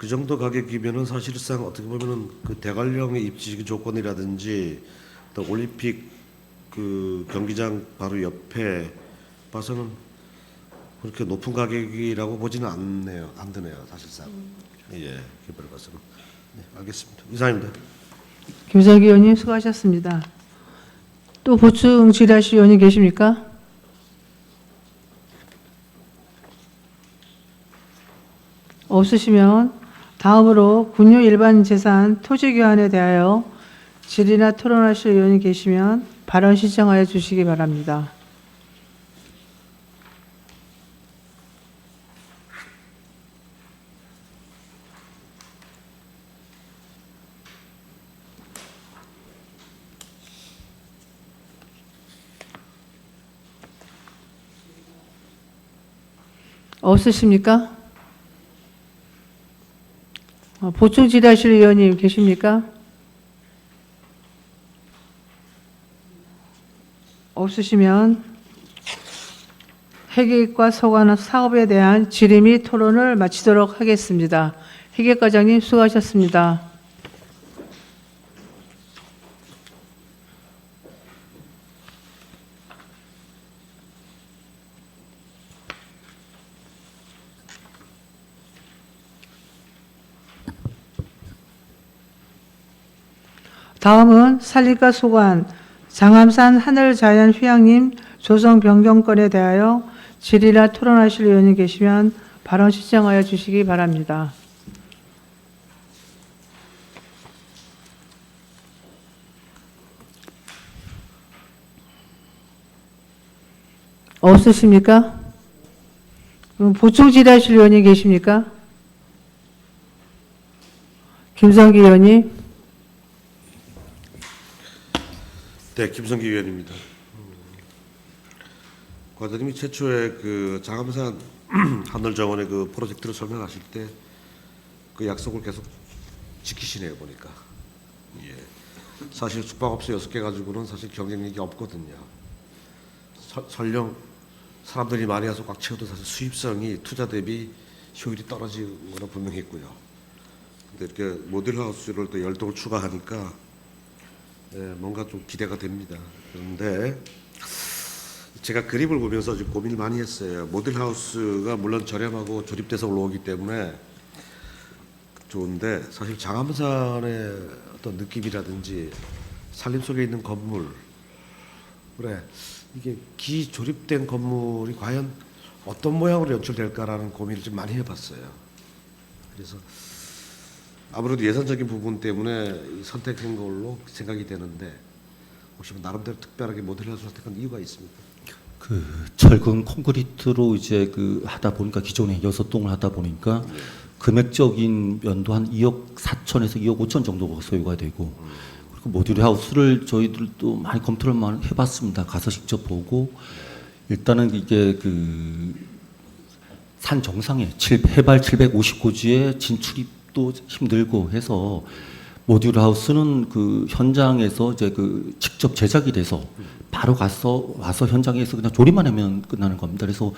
그 정도 가격이면은 사실상 어떻게 보면은 그 대관령의 입지 조건이라든지 또 올림픽 그 경기장 바로 옆에 봐서는 그렇게 높은 가격이라고 보지는 않네요. 안 드네요, 사실상. 예, 개발 봐서는. 네, 알겠습니다. 이상입니다. 김성기 의원님 수고하셨습니다. 또 보충 질의하실 의원님 계십니까? 없으시면 다음으로 군유 일반 재산 토지 교환에 대하여 질의나 토론하실 의원이 계시면 발언 신청하여 주시기 바랍니다. 없으십니까? 보충 질의하실 의원님 계십니까? 없으시면 회계과 소관 사업에 대한 질의 및 토론을 마치도록 하겠습니다. 회계과장님 수고하셨습니다. 다음은 산림과 소관 장암산 하늘자연휴양림 조성 변경건에 대하여 질의나 토론하실 의원이 계시면 발언 신청하여 주시기 바랍니다. 없으십니까? 그럼 보충 질의하실 의원이 계십니까? 김성기 의원님. 네, 김성기 의원입니다. 과장님이 최초에 그 장암산 하늘정원의 그 프로젝트를 설명하실 때 그 약속을 계속 지키시네요, 보니까. 예. 사실 숙박업소 6개 가지고는 사실 경쟁력이 없거든요. 설령 사람들이 많이 와서 꽉 채워도 사실 수입성이 투자 대비 효율이 떨어지는 거는 분명히 있고요. 근데 이렇게 모델하우스를 또 10동을 추가하니까 예, 뭔가 좀 기대가 됩니다. 그런데 제가 그림을 보면서 지금 고민을 많이 했어요. 모델하우스가 물론 저렴하고 조립돼서 올라오기 때문에 좋은데 사실 장암산의 어떤 느낌이라든지 산림 속에 있는 건물, 그래 이게 기조립된 건물이 과연 어떤 모양으로 연출될까라는 고민을 좀 많이 해봤어요. 그래서 아무래도 예산적인 부분 때문에 선택한 걸로 생각이 되는데 혹시 나름대로 특별하게 모델을 선택한 이유가 있습니까? 그 철근 콘크리트로 이제 그 하다 보니까 기존에 6동을 하다 보니까 금액적인 면도 한 2억 4천에서 2억 5천 정도가 소요가 되고 그리고 모듈 하우스를 저희들도 많이 검토를 많이 해봤습니다. 가서 직접 보고 일단은 이게 그 산 정상에 해발 759지에 진출입도 힘들고 해서 모듈 하우스는 그 현장에서 이제 그 직접 제작이 돼서 바로 와서 현장에서 그냥 조립만 하면 끝나는 겁니다. 그래서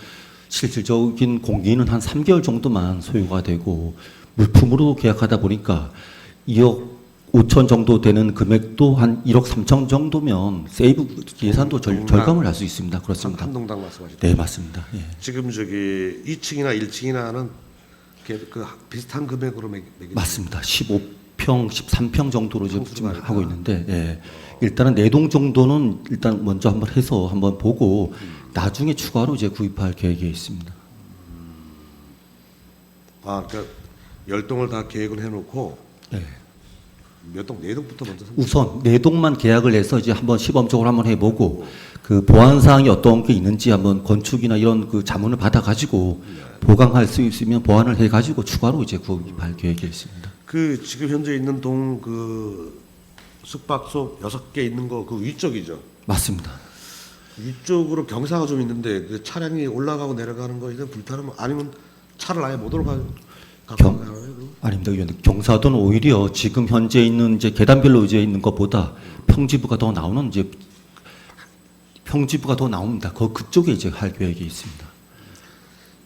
실질적인 공기는 한 3개월 정도만 소요가 되고 물품으로 계약하다 보니까 2억 5천 정도 되는 금액도 한 1억 3천 정도면 세이브 예산도 절감을 할 수 있습니다. 그렇습니다. 한 동당 말씀하셨죠? 네, 맞습니다. 예. 지금 저기 2층이나 1층이나는 그 비슷한 금액으로 맞습니다. 15평, 13평 정도로 지금 평수가 하고 있는데 예. 일단은 4동 정도는 일단 먼저 한번 해서 한번 보고 나중에 추가로 이제 구입할 계획이 있습니다. 아, 그러니까 10동을 다 계획을 해놓고 네. 몇 동, 4동부터 먼저 우선 4동만 계약을 해서 이제 한번 시범적으로 한번 해보고 그 보안 사항이 어떤 게 있는지 한번 건축이나 이런 그 자문을 받아가지고 보강할 수 있으면 보완을 해가지고 추가로 이제 구입할 계획이 있습니다. 그 지금 현재 있는 동 그 숙박소 6개 있는 거 그 위쪽이죠. 맞습니다. 위쪽으로 경사가 좀 있는데 그 차량이 올라가고 내려가는 거 이런 불편하면 아니면 차를 아예 못 올라가요. 아닙니다, 의원님. 경사도는 오히려 지금 현재 있는 이제 계단별로 이제 있는 것보다 평지부가 더 나오는 이제 평지부가 더 나옵니다. 그쪽에 이제 할 계획이 있습니다.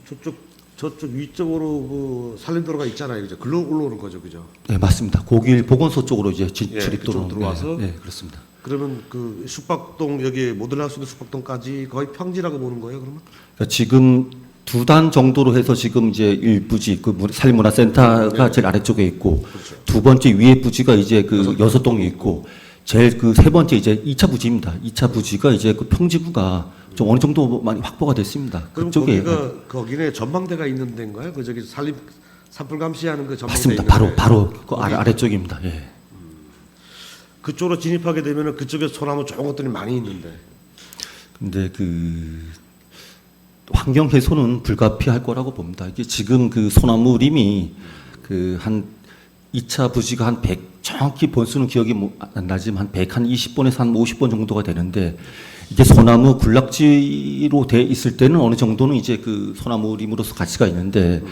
저쪽 저쪽 위쪽으로 그 산림도로가 있잖아요. 그죠? 글로 올라오는 거죠. 그죠? 네, 맞습니다. 고길 보건소 쪽으로 이제 예, 출입도로 그쪽 들어와서? 네, 그렇습니다. 그러면 그 숙박동 여기 모델하우스 있는 숙박동까지 거의 평지라고 보는 거예요, 그러면? 그러니까 지금 2단 정도로 해서 지금 이제 1부지 그 산림문화센터가 제일 아래쪽에 있고 두 번째 위에 부지가 이제 그 여섯동에 있고 제일 그 세 번째 이제 2차 부지입니다. 2차 부지가 이제 그 평지구가 좀 어느 정도 많이 확보가 됐습니다. 그럼 그쪽에 거기네 전망대가 있는 데인가요? 그 저기 산불 감시하는 그 전망대 맞습니다. 있는 바로 데? 그 아래쪽입니다. 예. 그쪽으로 진입하게 되면은 그쪽에 소나무 좋은 것들이 많이 있는데. 근데 그 환경 훼손은 불가피할 거라고 봅니다. 이게 지금 그 소나무림이 그 한 2차 부지가 한 100, 정확히 번수는 기억이 안 나지만 한 100, 한 20번에서 한 50번 정도가 되는데 이게 소나무 군락지로 돼 있을 때는 어느 정도는 이제 그 소나무림으로서 가치가 있는데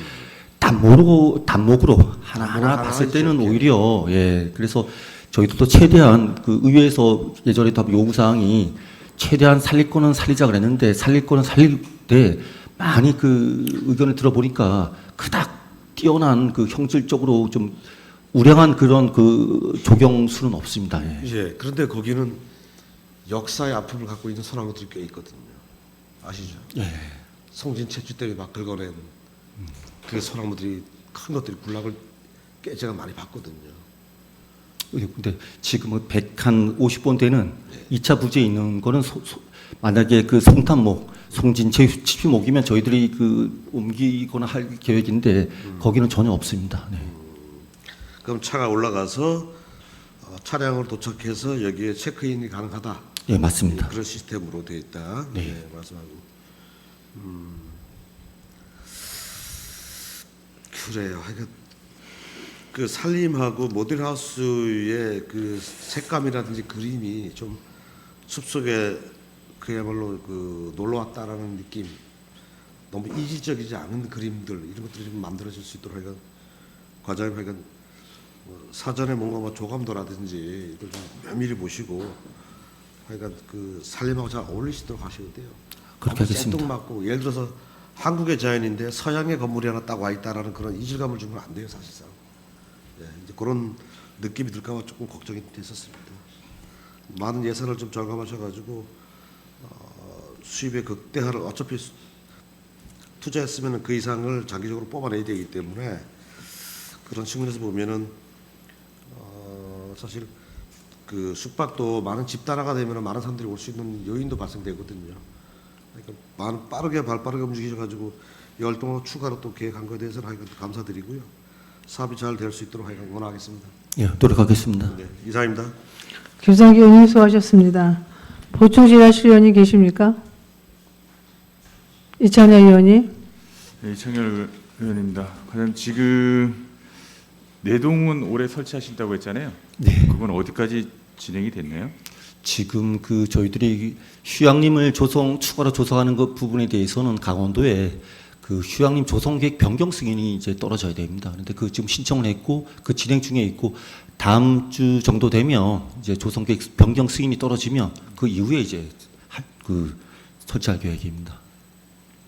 단목으로 하나하나 봤을 때는 오히려 예 그래서 저희도 최대한 그 의회에서 예전에도 요구사항이 최대한 살릴 거는 살리자 그랬는데 살릴 거는 살릴 때 많이 그 의견을 들어보니까 그닥 뛰어난 그 형질적으로 좀 우량한 그런 그 조경수는 없습니다. 예. 예. 그런데 거기는 역사의 아픔을 갖고 있는 소나무들이 꽤 있거든요. 아시죠? 예. 송진 채취 때문에 막 긁어낸 그 소나무들이 큰 것들이 군락을 제가 많이 봤거든요. 근데 지금은 100한 50번 되는 2차 부지에 있는 거는 만약에 그 송탄목, 송진 채취목이면 저희들이 그 옮기거나 할 계획인데 거기는 전혀 없습니다. 네. 그럼 차가 올라가서 차량으로 도착해서 여기에 체크인이 가능하다. 예, 맞습니다. 그런 시스템으로 되어 있다. 네. 네, 말씀하고. 그래요. 하여간 그 산림하고 모델하우스의 그 색감이라든지 그림이 좀 숲속에 그야말로 그 놀러 왔다라는 느낌, 너무 이질적이지 않은 그림들 이런 것들이 좀 만들어질 수 있도록 하여간 과장님 하여간 사전에 뭔가 뭐 조감도라든지 이걸 좀 면밀히 보시고 하여간 그 산림하고 잘 어울리시도록 하셔야 돼요. 그렇게 하겠습니다. 생뚱맞고 예를 들어서 한국의 자연인데 서양의 건물이 하나 딱 와 있다라는 그런 이질감을 주면 안 돼요, 사실상. 예, 이제 그런 느낌이 들까봐 조금 걱정이 됐었습니다. 많은 예산을 좀 절감하셔가지고 수입의 극대화를 어차피 투자했으면 그 이상을 장기적으로 뽑아내야 되기 때문에 그런 측면에서 보면은 사실 그 숙박도 많은 집단화가 되면 많은 사람들이 올 수 있는 요인도 발생되거든요. 그러니까 빠르게 발빠르게 움직이셔가지고 열동으로 추가로 또 계획한 것에 대해서는 하여간 감사드리고요. 사업이 잘 될 수 있도록 하여간 원하겠습니다. 예, 노력하겠습니다. 네, 이상입니다. 규상기 의원님 수고하셨습니다. 보충 질의하실 의원이 계십니까? 이찬현 의원님. 네, 이창열 의원입니다. 과장님 지금 내동은 올해 설치하신다고 했잖아요. 네. 그건 어디까지 진행이 됐나요? 지금 그 저희들이 휴양림을 추가로 조성하는 것 부분에 대해서는 강원도에 그 휴양림 조성 계획 변경 승인이 이제 떨어져야 됩니다. 그런데 그 지금 신청을 했고 그 진행 중에 있고 다음 주 정도 되면 이제 조성 계획 변경 승인이 떨어지면 그 이후에 이제 설치할 계획입니다.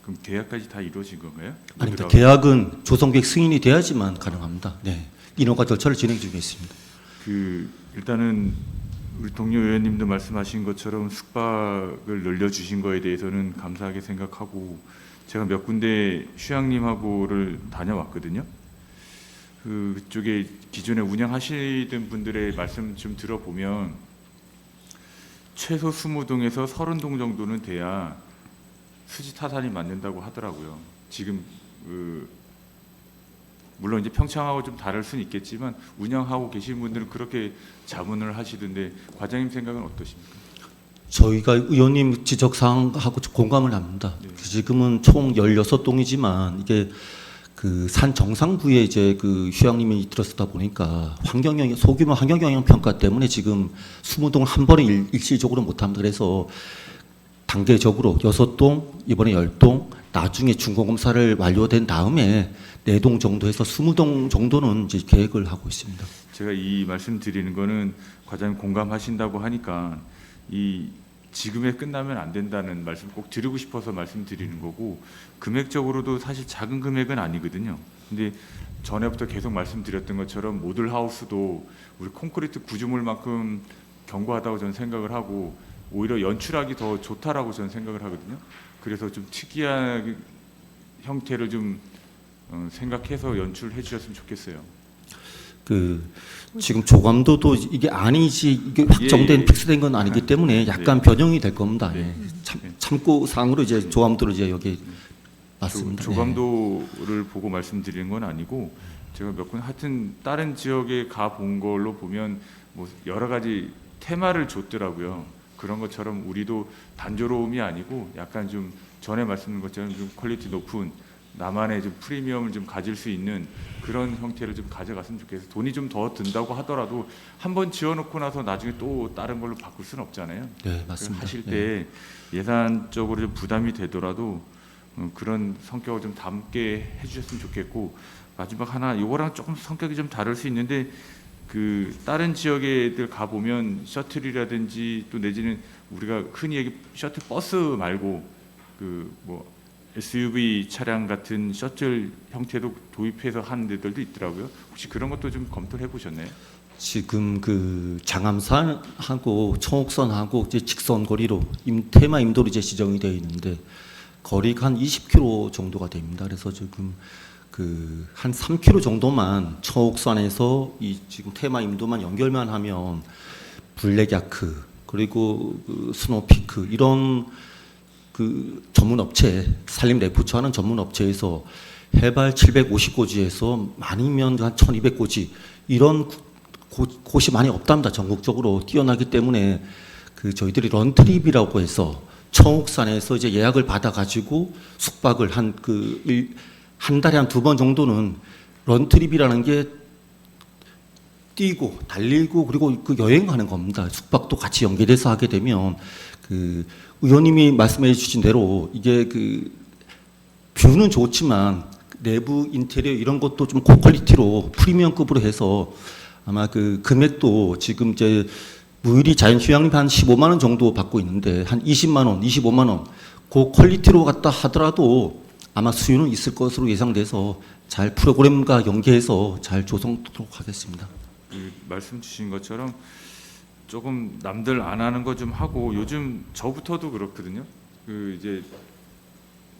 그럼 계약까지 다 이루어진 건가요? 아닙니다. 들어가- 계약은 조성 계획 승인이 돼야지만 가능합니다. 네. 인허가 절차를 진행 중에 있습니다. 일단은 우리 동료 의원님도 말씀하신 것처럼 숙박을 늘려주신 거에 대해서는 감사하게 생각하고 제가 몇 군데 휴양림하고를 다녀왔거든요. 그쪽에 기존에 운영하시던 분들의 말씀 좀 들어보면 최소 20동에서 30동 정도는 돼야 수지 타산이 맞는다고 하더라고요. 지금 물론 이제 평창하고 좀 다를 수는 있겠지만 운영하고 계신 분들은 그렇게 자문을 하시던데 과장님 생각은 어떠십니까? 저희가 의원님 지적 사항하고 공감을 합니다. 지금은 총 16동이지만 이게 그 산 정상부에 이제 그 휴양림이 들어서다 보니까 소규모 환경 영향 평가 때문에 지금 20동을 한 번에 일시적으로 못 합니다. 그래서 단계적으로 6동, 이번에 10동, 나중에 중공 검사를 완료된 다음에 4동 정도 해서 20동 정도는 이제 계획을 하고 있습니다. 제가 이 말씀 드리는 거는 과장님 공감하신다고 하니까 이 지금에 끝나면 안 된다는 말씀 꼭 드리고 싶어서 말씀드리는 거고, 금액적으로도 사실 작은 금액은 아니거든요. 근데 전에부터 계속 말씀드렸던 것처럼 모듈 하우스도 우리 콘크리트 구조물만큼 견고하다고 저는 생각을 하고, 오히려 연출하기 더 좋다라고 저는 생각을 하거든요. 그래서 좀 특이한 형태를 좀 생각해서 연출해 주셨으면 좋겠어요. 그 지금 조감도도 이게 아니지 이게 확정된 예. 픽스된 건 아니기 때문에 약간 변형이 될 겁니다. 네. 예. 참고 사항으로 이제 조감도를 이제 여기 맞습니다. 조감도를 보고 말씀드리는 건 아니고, 제가 몇 군 하여튼 다른 지역에 가 본 걸로 보면 뭐 여러 가지 테마를 줬더라고요. 그런 것처럼 우리도 단조로움이 아니고 약간 좀 전에 말씀드린 것처럼 좀 퀄리티 높은 나만의 좀 프리미엄을 좀 가질 수 있는 그런 형태를 좀 가져갔으면 좋겠어요. 돈이 좀 더 든다고 하더라도 한번 지어놓고 나서 나중에 또 다른 걸로 바꿀 수는 없잖아요. 네, 맞습니다. 하실 네. 때 예산적으로 좀 부담이 되더라도 그런 성격을 좀 담게 해주셨으면 좋겠고, 마지막 하나, 이거랑 조금 성격이 좀 다를 수 있는데, 그 다른 지역에들 가 보면 셔틀이라든지 또 내지는 우리가 흔히 얘기 셔틀 버스 말고 그 뭐 SUV 차량 같은 셔틀 형태도 도입해서 하는 데들도 있더라고요. 혹시 그런 것도 좀 검토를 해보셨나요? 지금 그 장암산하고 청옥선하고 이제 직선 거리로 테마 임도로 이제 지정이 되어 있는데 거리가 한 20km 정도가 됩니다. 그래서 지금 그 한 3km 정도만 청옥선에서 이 지금 테마 임도만 연결만 하면 블랙야크 그리고 그 스노피크 이런 그 전문 업체 산림 레포츠하는 전문 업체에서 해발 750고지에서 많으면 한 1200고지 이런 곳이 많이 없답니다. 전국적으로 뛰어나기 때문에 그 저희들이 런트립이라고 해서 청옥산에서 이제 예약을 받아가지고 숙박을 한 달에 한 2번 정도는 런트립이라는 게 뛰고 달리고 그리고 그 여행하는 겁니다. 숙박도 같이 연계돼서 하게 되면 그 의원님이 말씀해 주신 대로 이게 그 뷰는 좋지만 내부 인테리어 이런 것도 좀 고퀄리티로 프리미엄급으로 해서 아마 그 금액도 지금 이제 무유리 자연휴양림 한 15만 원 정도 받고 있는데 한 20만 원, 25만 원 그 퀄리티로 갖다 하더라도 아마 수요는 있을 것으로 예상돼서 잘 프로그램과 연계해서 잘 조성하도록 하겠습니다. 말씀 주신 것처럼 조금 남들 안 하는 거 좀 하고, 요즘 저부터도 그렇거든요. 그 이제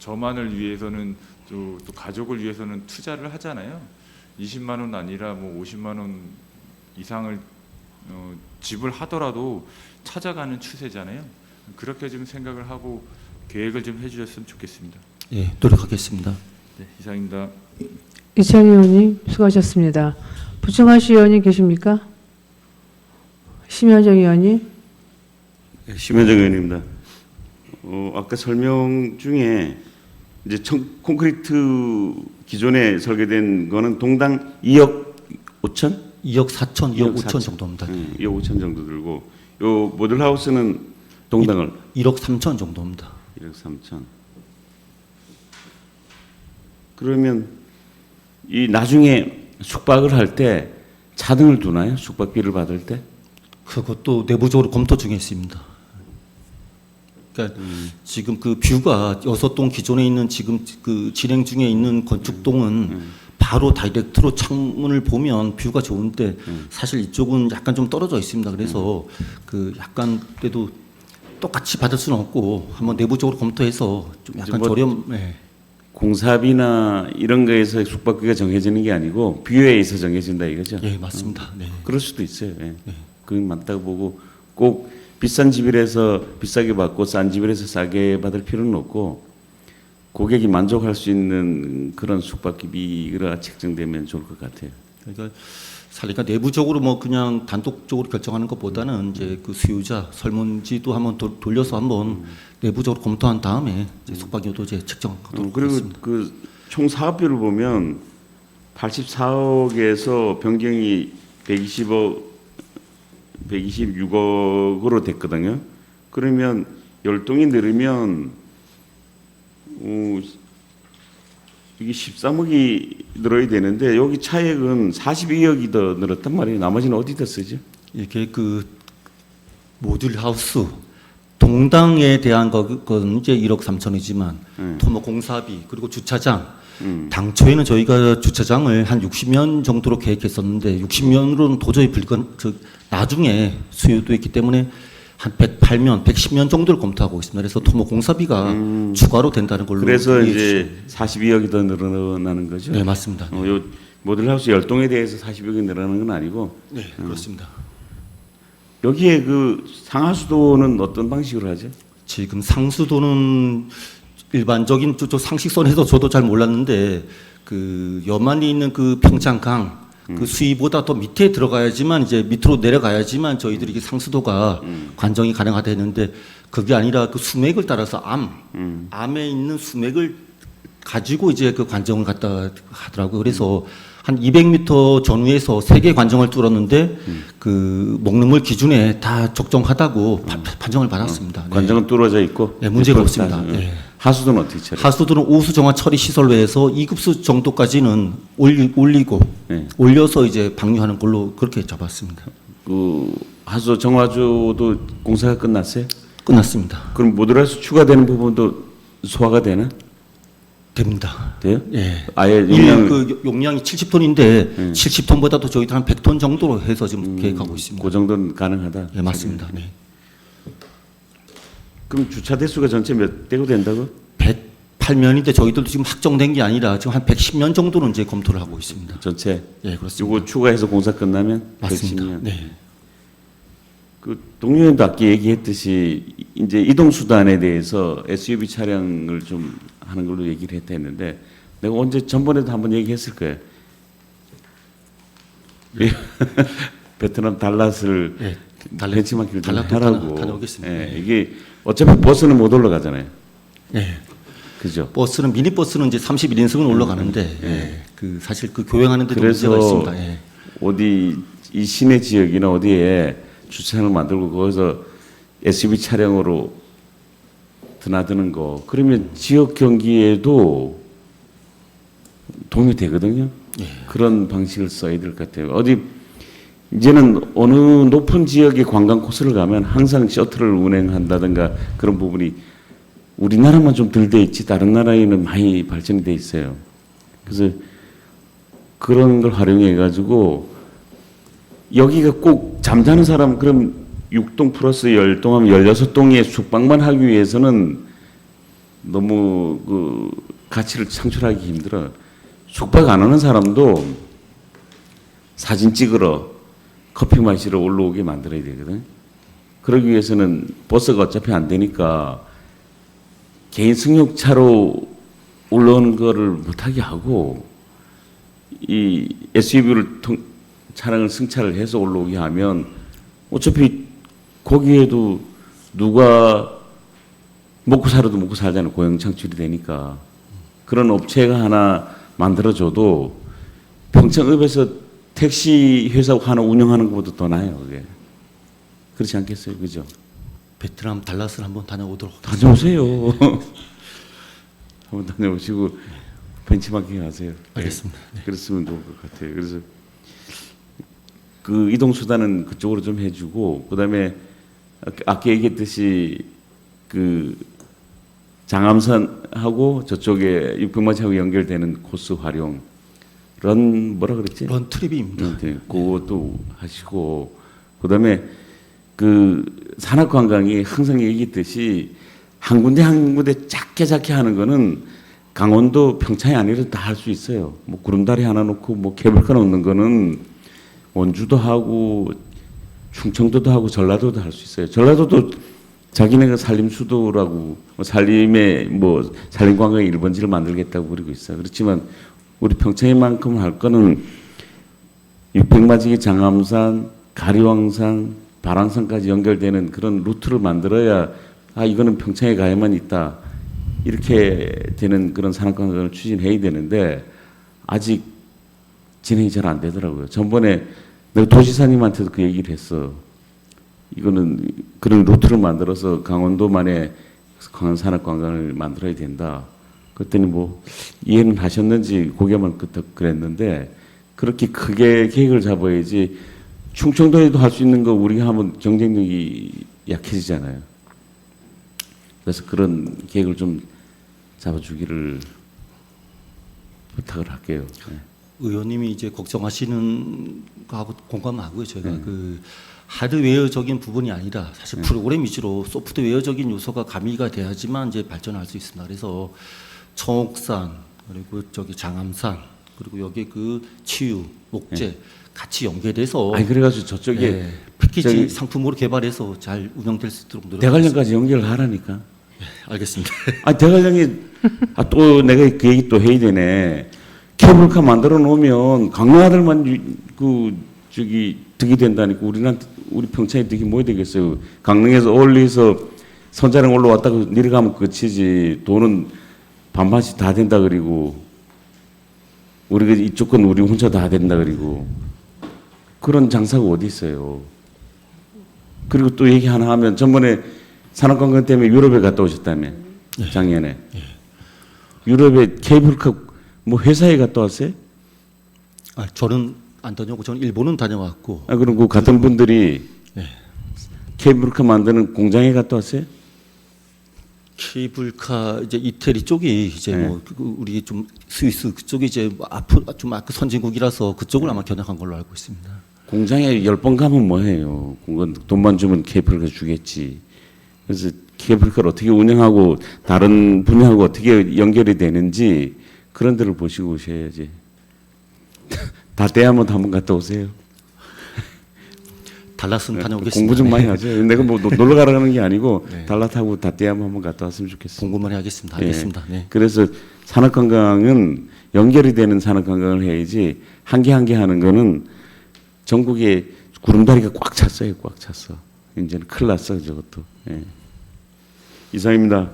저만을 위해서는 또 가족을 위해서는 투자를 하잖아요. 20만 원 아니라 뭐 50만 원 이상을 지불하더라도 찾아가는 추세잖아요. 그렇게 좀 생각을 하고 계획을 좀 해주셨으면 좋겠습니다. 예, 노력하겠습니다. 네, 이상입니다. 이창희 의원님 수고하셨습니다. 부청하시 의원님 계십니까? 심현정 의원님. 네, 심현정 의원입니다. 아까 설명 중에 이제 콘크리트 기존에 설계된 거는 동당 2억 5천? 2억 4천, 2억 5천 4천. 정도입니다. 2억 5천 정도 들고, 요 모델하우스는 동당을 1억 3천 정도입니다. 1억 3천. 그러면 이 나중에 숙박을 할 때 차등을 두나요? 숙박비를 받을 때? 그것도 내부적으로 검토 중에 있습니다. 그러니까 지금 그 뷰가 6동 기존에 있는 지금 그 진행 중에 있는 건축동은 바로 다이렉트로 창문을 보면 뷰가 좋은데 사실 이쪽은 약간 좀 떨어져 있습니다. 그래서 그 약간 그래도 똑같이 받을 수는 없고 한번 내부적으로 검토해서 좀 약간 뭐 저렴. 네. 공사비나 이런 거에서 숙박비가 정해지는 게 아니고 뷰에 의해서 정해진다 이거죠? 예, 맞습니다. 네. 그럴 수도 있어요. 예. 그게 맞다고 보고 꼭 비싼 집이라서 비싸게 받고 싼 집이라서 싸게 받을 필요는 없고 고객이 만족할 수 있는 그런 숙박비가 책정되면 좋을 것 같아요. 그러니까 그러니까 내부적으로 뭐 그냥 단독적으로 결정하는 것보다는 이제 그 수요자 설문지도 한번 돌려서 한번 내부적으로 검토한 다음에 이제 숙박료도 이제 책정하도록 그리고 하겠습니다. 그 총 사업비를 보면 84억에서 변경이 126억으로 됐거든요. 그러면 10동이 늘으면 이게 13억이 늘어야 되는데 여기 차액은 42억이 더 늘었단 말이에요. 나머지는 어디다 쓰죠? 이렇게 그 모듈 하우스 동당에 대한 건 이제 1억 3천이지만 토목 공사비 그리고 주차장 당초에는 저희가 주차장을 한 60년 정도로 계획했었는데 60년으로는 도저히 나중에 수요도 있기 때문에 한 108년, 110년 정도를 검토하고 있습니다. 그래서 토목 공사비가 추가로 된다는 걸로. 그래서 이해해 이제 42억이 더 늘어나는 거죠? 네, 맞습니다. 네. 요 모델하우스 열동에 대해서 40억이 늘어나는 건 아니고 네, 그렇습니다. 여기에 그 상하수도는 어떤 방식으로 하죠? 지금 상수도는 일반적인 저 상식선에서 저도 잘 몰랐는데 그 여만이 있는 그 평창강 그 수위보다 더 밑에 들어가야지만 이제 밑으로 내려가야지만 저희들이 이게 상수도가 관정이 가능하다 했는데 그게 아니라 그 수맥을 따라서 암에 있는 수맥을 가지고 이제 그 관정을 갖다 하더라고요. 그래서 한 200m 전후에서 3개 관정을 뚫었는데 그 먹는 기준에 다 적정하다고 판정을 받았습니다. 네. 관정은 뚫어져 있고 네, 문제가 없습니다. 네. 하수도는 어떻게 처리? 하수도는 오수 정화 처리 시설로 해서 2급수 정도까지는 올리고 네. 올려서 이제 방류하는 걸로 그렇게 잡았습니다. 그 하수도 정화조도 공사가 끝났어요? 끝났습니다. 그럼 모듈하우스 추가되는 부분도 소화가 되나? 됩니다. 돼요? 예. 아예 그 용량이 70톤인데 70톤보다도 저희도 한 100톤 정도로 해서 지금 계획하고 있습니다. 그 정도는 가능하다. 예, 맞습니다. 네. 그럼 주차 대수가 전체 몇 대고 된다고? 108면인데 저희들도 지금 확정된 게 아니라 지금 한 110면 정도는 이제 검토를 하고 있습니다. 전체. 예, 그렇습니다. 이거 추가해서 공사 끝나면 맞습니다. 110년. 네. 그 동료님도 아까 얘기했듯이 이제 이동 수단에 대해서 SUV 차량을 좀 하는 걸로 얘기를 했다 했는데 내가 언제 전번에도 한번 얘기했을 거예요. 베트남 달랏을 예, 벤치마킹을 좀 달랏도 하라고. 다녀오겠습니다. 예, 이게 어차피 버스는 못 올라가잖아요. 예. 그죠? 버스는 미니버스는 이제 31인승은 올라가는데 예. 그 사실 그 교행하는 데도 문제가 그래서 있습니다. 예. 어디 이 시내 지역이나 어디에 주차장을 만들고 거기서 SUV 차량으로 드나드는 거 그러면 지역 경기에도 도움이 되거든요. 그런 방식을 써야 될 것 같아요. 어디 이제는 어느 높은 지역의 관광 코스를 가면 항상 셔틀을 운행한다든가 그런 부분이 우리나라만 좀 덜 돼 있지 다른 나라에는 많이 발전이 돼 있어요. 그래서 그런 걸 활용해 가지고 여기가 꼭 잠자는 사람 그럼 6동 플러스 10동 하면 16동의 숙박만 하기 위해서는 너무 그 가치를 창출하기 힘들어. 숙박 안 하는 사람도 사진 찍으러 커피 마시러 올라오게 만들어야 되거든. 그러기 위해서는 버스가 어차피 안 되니까 개인 승용차로 올라오는 거를 못하게 하고 이 SUV를 차량을 승차를 해서 올라오게 하면 어차피 거기에도 누가 먹고 살아도 먹고 살잖아요. 고용 창출이 되니까. 그런 업체가 하나 만들어줘도 평창읍에서 택시 회사 하나 운영하는 것보다 더 나아요. 그게. 그렇지 않겠어요? 그죠? 베트남 달랏을 한번 다녀오도록 하겠습니다. 다녀오세요. 한번 다녀오시고 벤치마킹 하세요. 알겠습니다. 네. 그랬으면 좋을 것 같아요. 그래서 그 이동 수단은 그쪽으로 좀 해주고 그다음에 아까 얘기했듯이 그 장암산하고 저쪽에 육병마차하고 연결되는 코스 활용 런 뭐라 그랬지? 런 트립입니다. 네, 그것도 하시고 그다음에 그 산악 관광이 항상 얘기했듯이 한 군데 한 군데 작게 하는 거는 강원도 평창이 아니라도 다 할 수 있어요. 뭐 구름다리 하나 놓고 뭐 케이블카 놓는 거는 원주도 하고 충청도도 하고 전라도도 할 수 있어요. 전라도도 자기네가 산림수도라고 산림의 뭐 산림관광의 1번지를 만들겠다고 그러고 있어요. 그렇지만 우리 평창에만큼 할 거는 육백마지기 장암산, 가리왕산, 발왕산까지 연결되는 그런 루트를 만들어야 아 이거는 평창에 가야만 있다 이렇게 되는 그런 산악관광을 추진해야 되는데 아직 진행이 잘 안 되더라고요. 전번에 내가 도지사님한테도 그 얘기를 했어. 이거는 그런 루트를 만들어서 강원도만의 강원 산악관광을 만들어야 된다. 그랬더니 뭐 이해는 하셨는지 고개만 끄덕 그랬는데 그렇게 크게 계획을 잡아야지 충청도에도 할 수 있는 거 우리가 하면 경쟁력이 약해지잖아요. 그래서 그런 계획을 좀 잡아주기를 부탁을 할게요. 네. 의원님이 이제 걱정하시는 거하고 공감하고요. 제가 그 하드웨어적인 부분이 아니라 사실 프로그램 위주로 소프트웨어적인 요소가 가미가 돼야지만 이제 발전할 수 있습니다. 그래서 청옥산 그리고 저기 장암산 그리고 여기 그 치유 목재 같이 연계돼서 아니 그래가지고 저쪽에 패키지 저기 상품으로 개발해서 잘 운영될 수 있도록 노력하겠습니다. 대관령까지 연결을 하라니까. 알겠습니다. 아 대관령이 또 내가 그 얘기 또 해야 되네. 케이블카 만들어 놓으면 강릉아들만 그 저기 득이 된다니까 우리 평창에 득이 뭐야 되겠어요. 강릉에서 어울리서 선자령 올라왔다가 내려가면 끝이지. 돈은 반반씩 다 된다 그리고 우리가 이쪽 건 우리 혼자 다 된다 그리고 그런 장사가 어디 있어요. 그리고 또 얘기 하나 하면 전번에 산업관광 때문에 유럽에 갔다 오셨다며 작년에. 유럽에 케이블카 뭐 회사에 갔다 왔어요? 아, 저는 안 다녀오고 저는 일본은 다녀왔고. 아 그럼 그 같은 분들이 케이블카 만드는 공장에 갔다 왔어요? 케이블카 이제 이태리 쪽이 이제 뭐 우리 좀 스위스 그쪽이 이제 좀 선진국이라서 그쪽을 아마 겨냥한 걸로 알고 있습니다. 공장에 10번 가면 뭐해요? 그건 돈만 주면 케이블카 주겠지. 그래서 케이블카를 어떻게 운영하고 다른 분야하고 어떻게 연결이 되는지 그런 데를 보시고 오셔야지. 다 떼하면 한번 갔다 오세요. 달라스는 다녀오겠습니다. 공부 좀 많이 하죠. 내가 뭐 놀러 가라는 게 아니고 달라 타고 다 떼하면 한번 갔다 왔으면 좋겠어요. 공부 많이 하겠습니다. 알겠습니다. 네. 그래서 산업관광은 연결이 되는 산업관광을 해야지 한 개 한 개 하는 거는 전국에 구름다리가 꽉 찼어요. 꽉 찼어. 이제는 큰일 났어 저것도. 예. 이상입니다.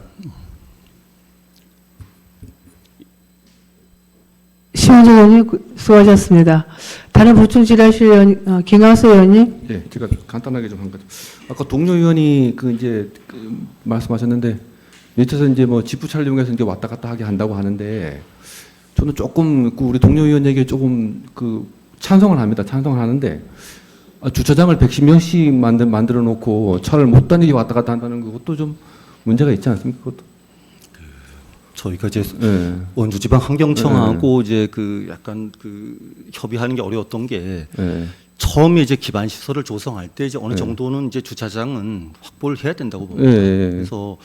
심은정 의원님 수고하셨습니다. 다른 보충 질의하실 의원, 김광수 의원님. 예, 제가 간단하게 좀 한 거죠. 아까 동료 의원이 그 이제 말씀하셨는데 밑에서 이제 뭐 직부 촬영해서 이제 왔다 갔다 하게 한다고 하는데 저는 조금 그 우리 동료 의원 얘기에 조금 그 찬성을 합니다. 찬성을 하는데 주차장을 110명씩 만들어 놓고 차를 못 다니게 왔다 갔다 한다는 그것도 좀 문제가 있지 않습니까? 그것도. 저희가 이제 원주지방 환경청하고 이제 그 약간 그 협의하는 게 어려웠던 게 처음에 이제 기반 시설을 조성할 때 이제 어느 정도는 이제 주차장은 확보를 해야 된다고 봅니다. 그래서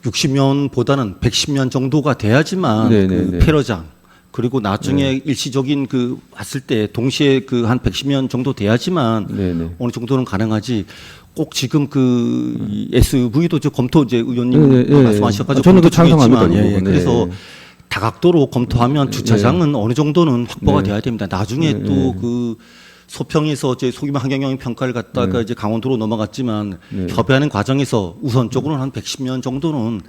60년보다는 110년 정도가 돼야지만 그 패러장 그리고 나중에 일시적인 그 왔을 때 동시에 그 한 110년 정도 돼야지만 어느 정도는 가능하지. 꼭 지금 그 SUV도 저 검토 이제 의원님 말씀하셔가지고 저는 그 찬성합니다. 그래서 다각도로 검토하면 주차장은 어느 정도는 확보가 돼야 됩니다. 나중에 또 그 소평에서 이제 소규모 환경영향 평가를 갖다가 이제 강원도로 넘어갔지만 협의하는 과정에서 우선적으로는 한 110년 정도는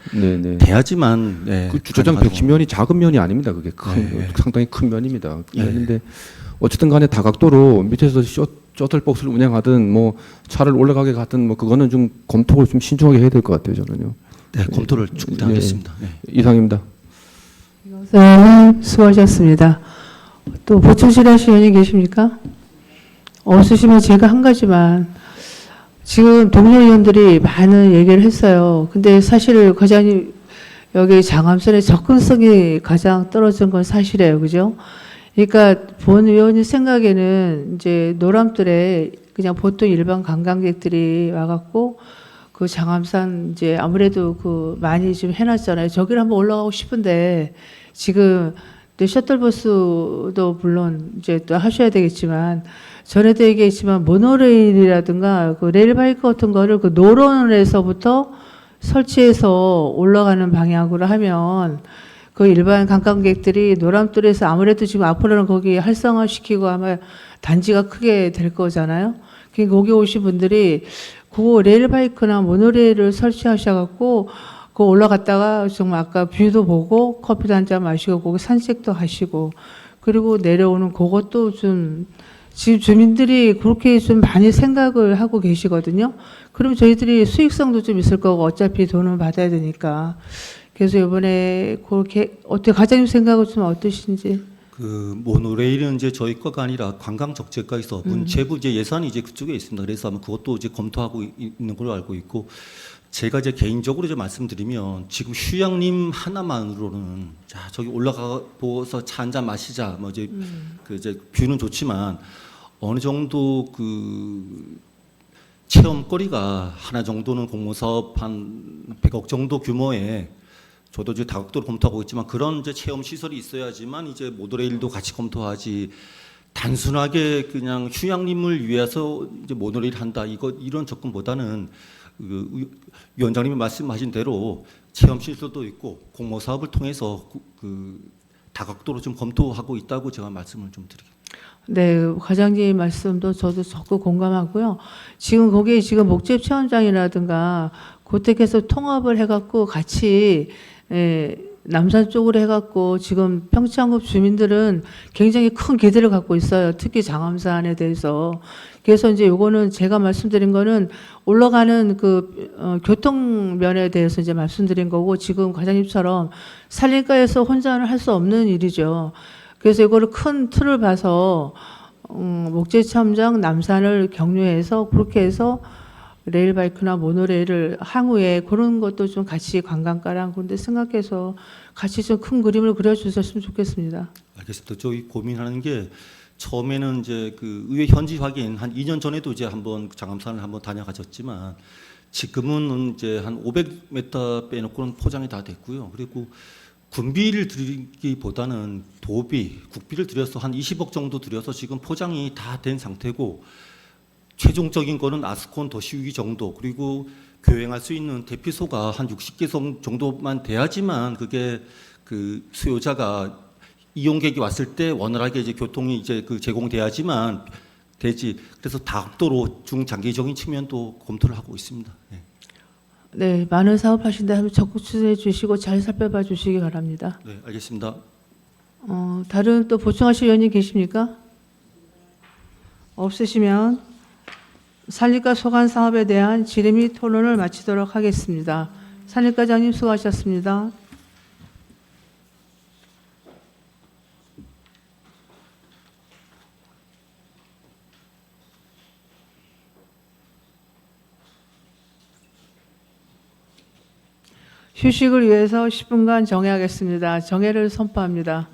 돼야지만 그 주차장 110면이 작은 면이 아닙니다. 그게 상당히 큰 면입니다. 그런데 어쨌든 간에 다각도로 밑에서 셔틀버스를 운행하든 뭐 차를 올라가게 가든 뭐 그거는 좀 검토를 좀 신중하게 해야 될 것 같아요. 저는요. 네, 검토를 충분히 하겠습니다. 이상입니다. 의원님 수고하셨습니다. 또 보충 질의하실 의원이 계십니까? 없으시면 제가 한 가지만 지금 동료 의원들이 많은 얘기를 했어요. 근데 사실 과장님 여기 장암선의 접근성이 가장 떨어진 건 사실이에요. 그죠? 그러니까 본 의원님 생각에는 이제 노람들에 그냥 보통 일반 관광객들이 와갖고 그 장암산 이제 아무래도 그 많이 좀 해놨잖아요. 저기를 한번 올라가고 싶은데 지금 셔틀버스도 물론 이제 또 하셔야 되겠지만 전에도 얘기했지만 모노레일이라든가 그 레일바이크 같은 거를 그 노론에서부터 설치해서 올라가는 방향으로 하면 그 일반 관광객들이 노람돌에서 아무래도 지금 앞으로는 거기 활성화시키고 아마 단지가 크게 될 거잖아요. 그러니까 거기 오신 분들이 그 레일바이크나 모노레일을 설치하셔갖고 그 올라갔다가 정말 아까 뷰도 보고 커피도 한잔 마시고 거기 산책도 하시고 그리고 내려오는 그것도 좀 지금 주민들이 그렇게 좀 많이 생각을 하고 계시거든요. 그럼 저희들이 수익성도 좀 있을 거고 어차피 돈은 받아야 되니까. 그래서 이번에 그렇게 어떻게 과장님 생각은 좀 어떠신지? 그 모노레일은 이제 저희 거가 아니라 관광적재가 있어 문체부 이제 예산이 이제 그쪽에 있습니다. 그래서 아마 그것도 이제 검토하고 있는 걸로 알고 있고, 제가 이제 개인적으로 이제 말씀드리면 지금 휴양림 하나만으로는 자 저기 올라가 보고서 차 한잔 마시자 뭐 이제 그 이제 뷰는 좋지만 어느 정도 그 체험거리가 하나 정도는 공모사업 한 100억 정도 규모의, 저도 이제 다각도로 검토하고 있지만 그런 이제 체험 시설이 있어야지만 이제 모노레일도 같이 검토하지, 단순하게 그냥 휴양림을 위해서 이제 모노레일 한다 이런 접근보다는 위원장님이 말씀하신 대로 체험 시설도 있고 공모 사업을 통해서 그 다각도로 좀 검토하고 있다고 제가 말씀을 좀 드리겠습니다. 네, 과장님 말씀도 저도 적극 공감하고요. 지금 거기에 지금 목재 체험장이라든가 고택에서 통합을 해갖고 같이 남산 쪽으로 해갖고 지금 평창읍 주민들은 굉장히 큰 기대를 갖고 있어요. 특히 장암산에 대해서. 그래서 이제 요거는 제가 말씀드린 거는 올라가는 교통면에 대해서 이제 말씀드린 거고, 지금 과장님처럼 산림가에서 혼자는 할 수 없는 일이죠. 그래서 이거를 큰 틀을 봐서 목재 체험장 남산을 경유해서 그렇게 해서 레일바이크나 모노레일을 항우에 그런 것도 좀 같이 관광가랑 그런데 생각해서 같이 좀 큰 그림을 그려주셨으면 좋겠습니다. 알겠습니다. 저희 고민하는 게 처음에는 이제 그 의회 현지 확인 한 2년 전에도 이제 한번 장암산을 한번 다녀가셨지만 지금은 이제 한 500m 빼놓고는 포장이 다 됐고요. 그리고 군비를 들이기보다는 도비, 국비를 들여서 한 20억 정도 들여서 지금 포장이 다 된 상태고, 최종적인 거는 아스콘 도시위기 정도, 그리고 교행할 수 있는 대피소가 한 60개 정도만 돼야지만 그게 그 수요자가 이용객이 왔을 때 원활하게 이제 교통이 이제 그 제공돼야지만 되지. 그래서 다각도로 중장기적인 측면도 검토를 하고 있습니다. 네. 네, 많은 사업하신다 하면 적극 추진해 주시고 잘 살펴봐 주시기 바랍니다. 네, 알겠습니다. 다른 또 보충하실 의원님 계십니까? 없으시면 산림가 소관 사업에 대한 질의 및 토론을 마치도록 하겠습니다. 산림과장님 수고하셨습니다. 휴식을 위해서 10분간 정회하겠습니다. 정회를 선포합니다.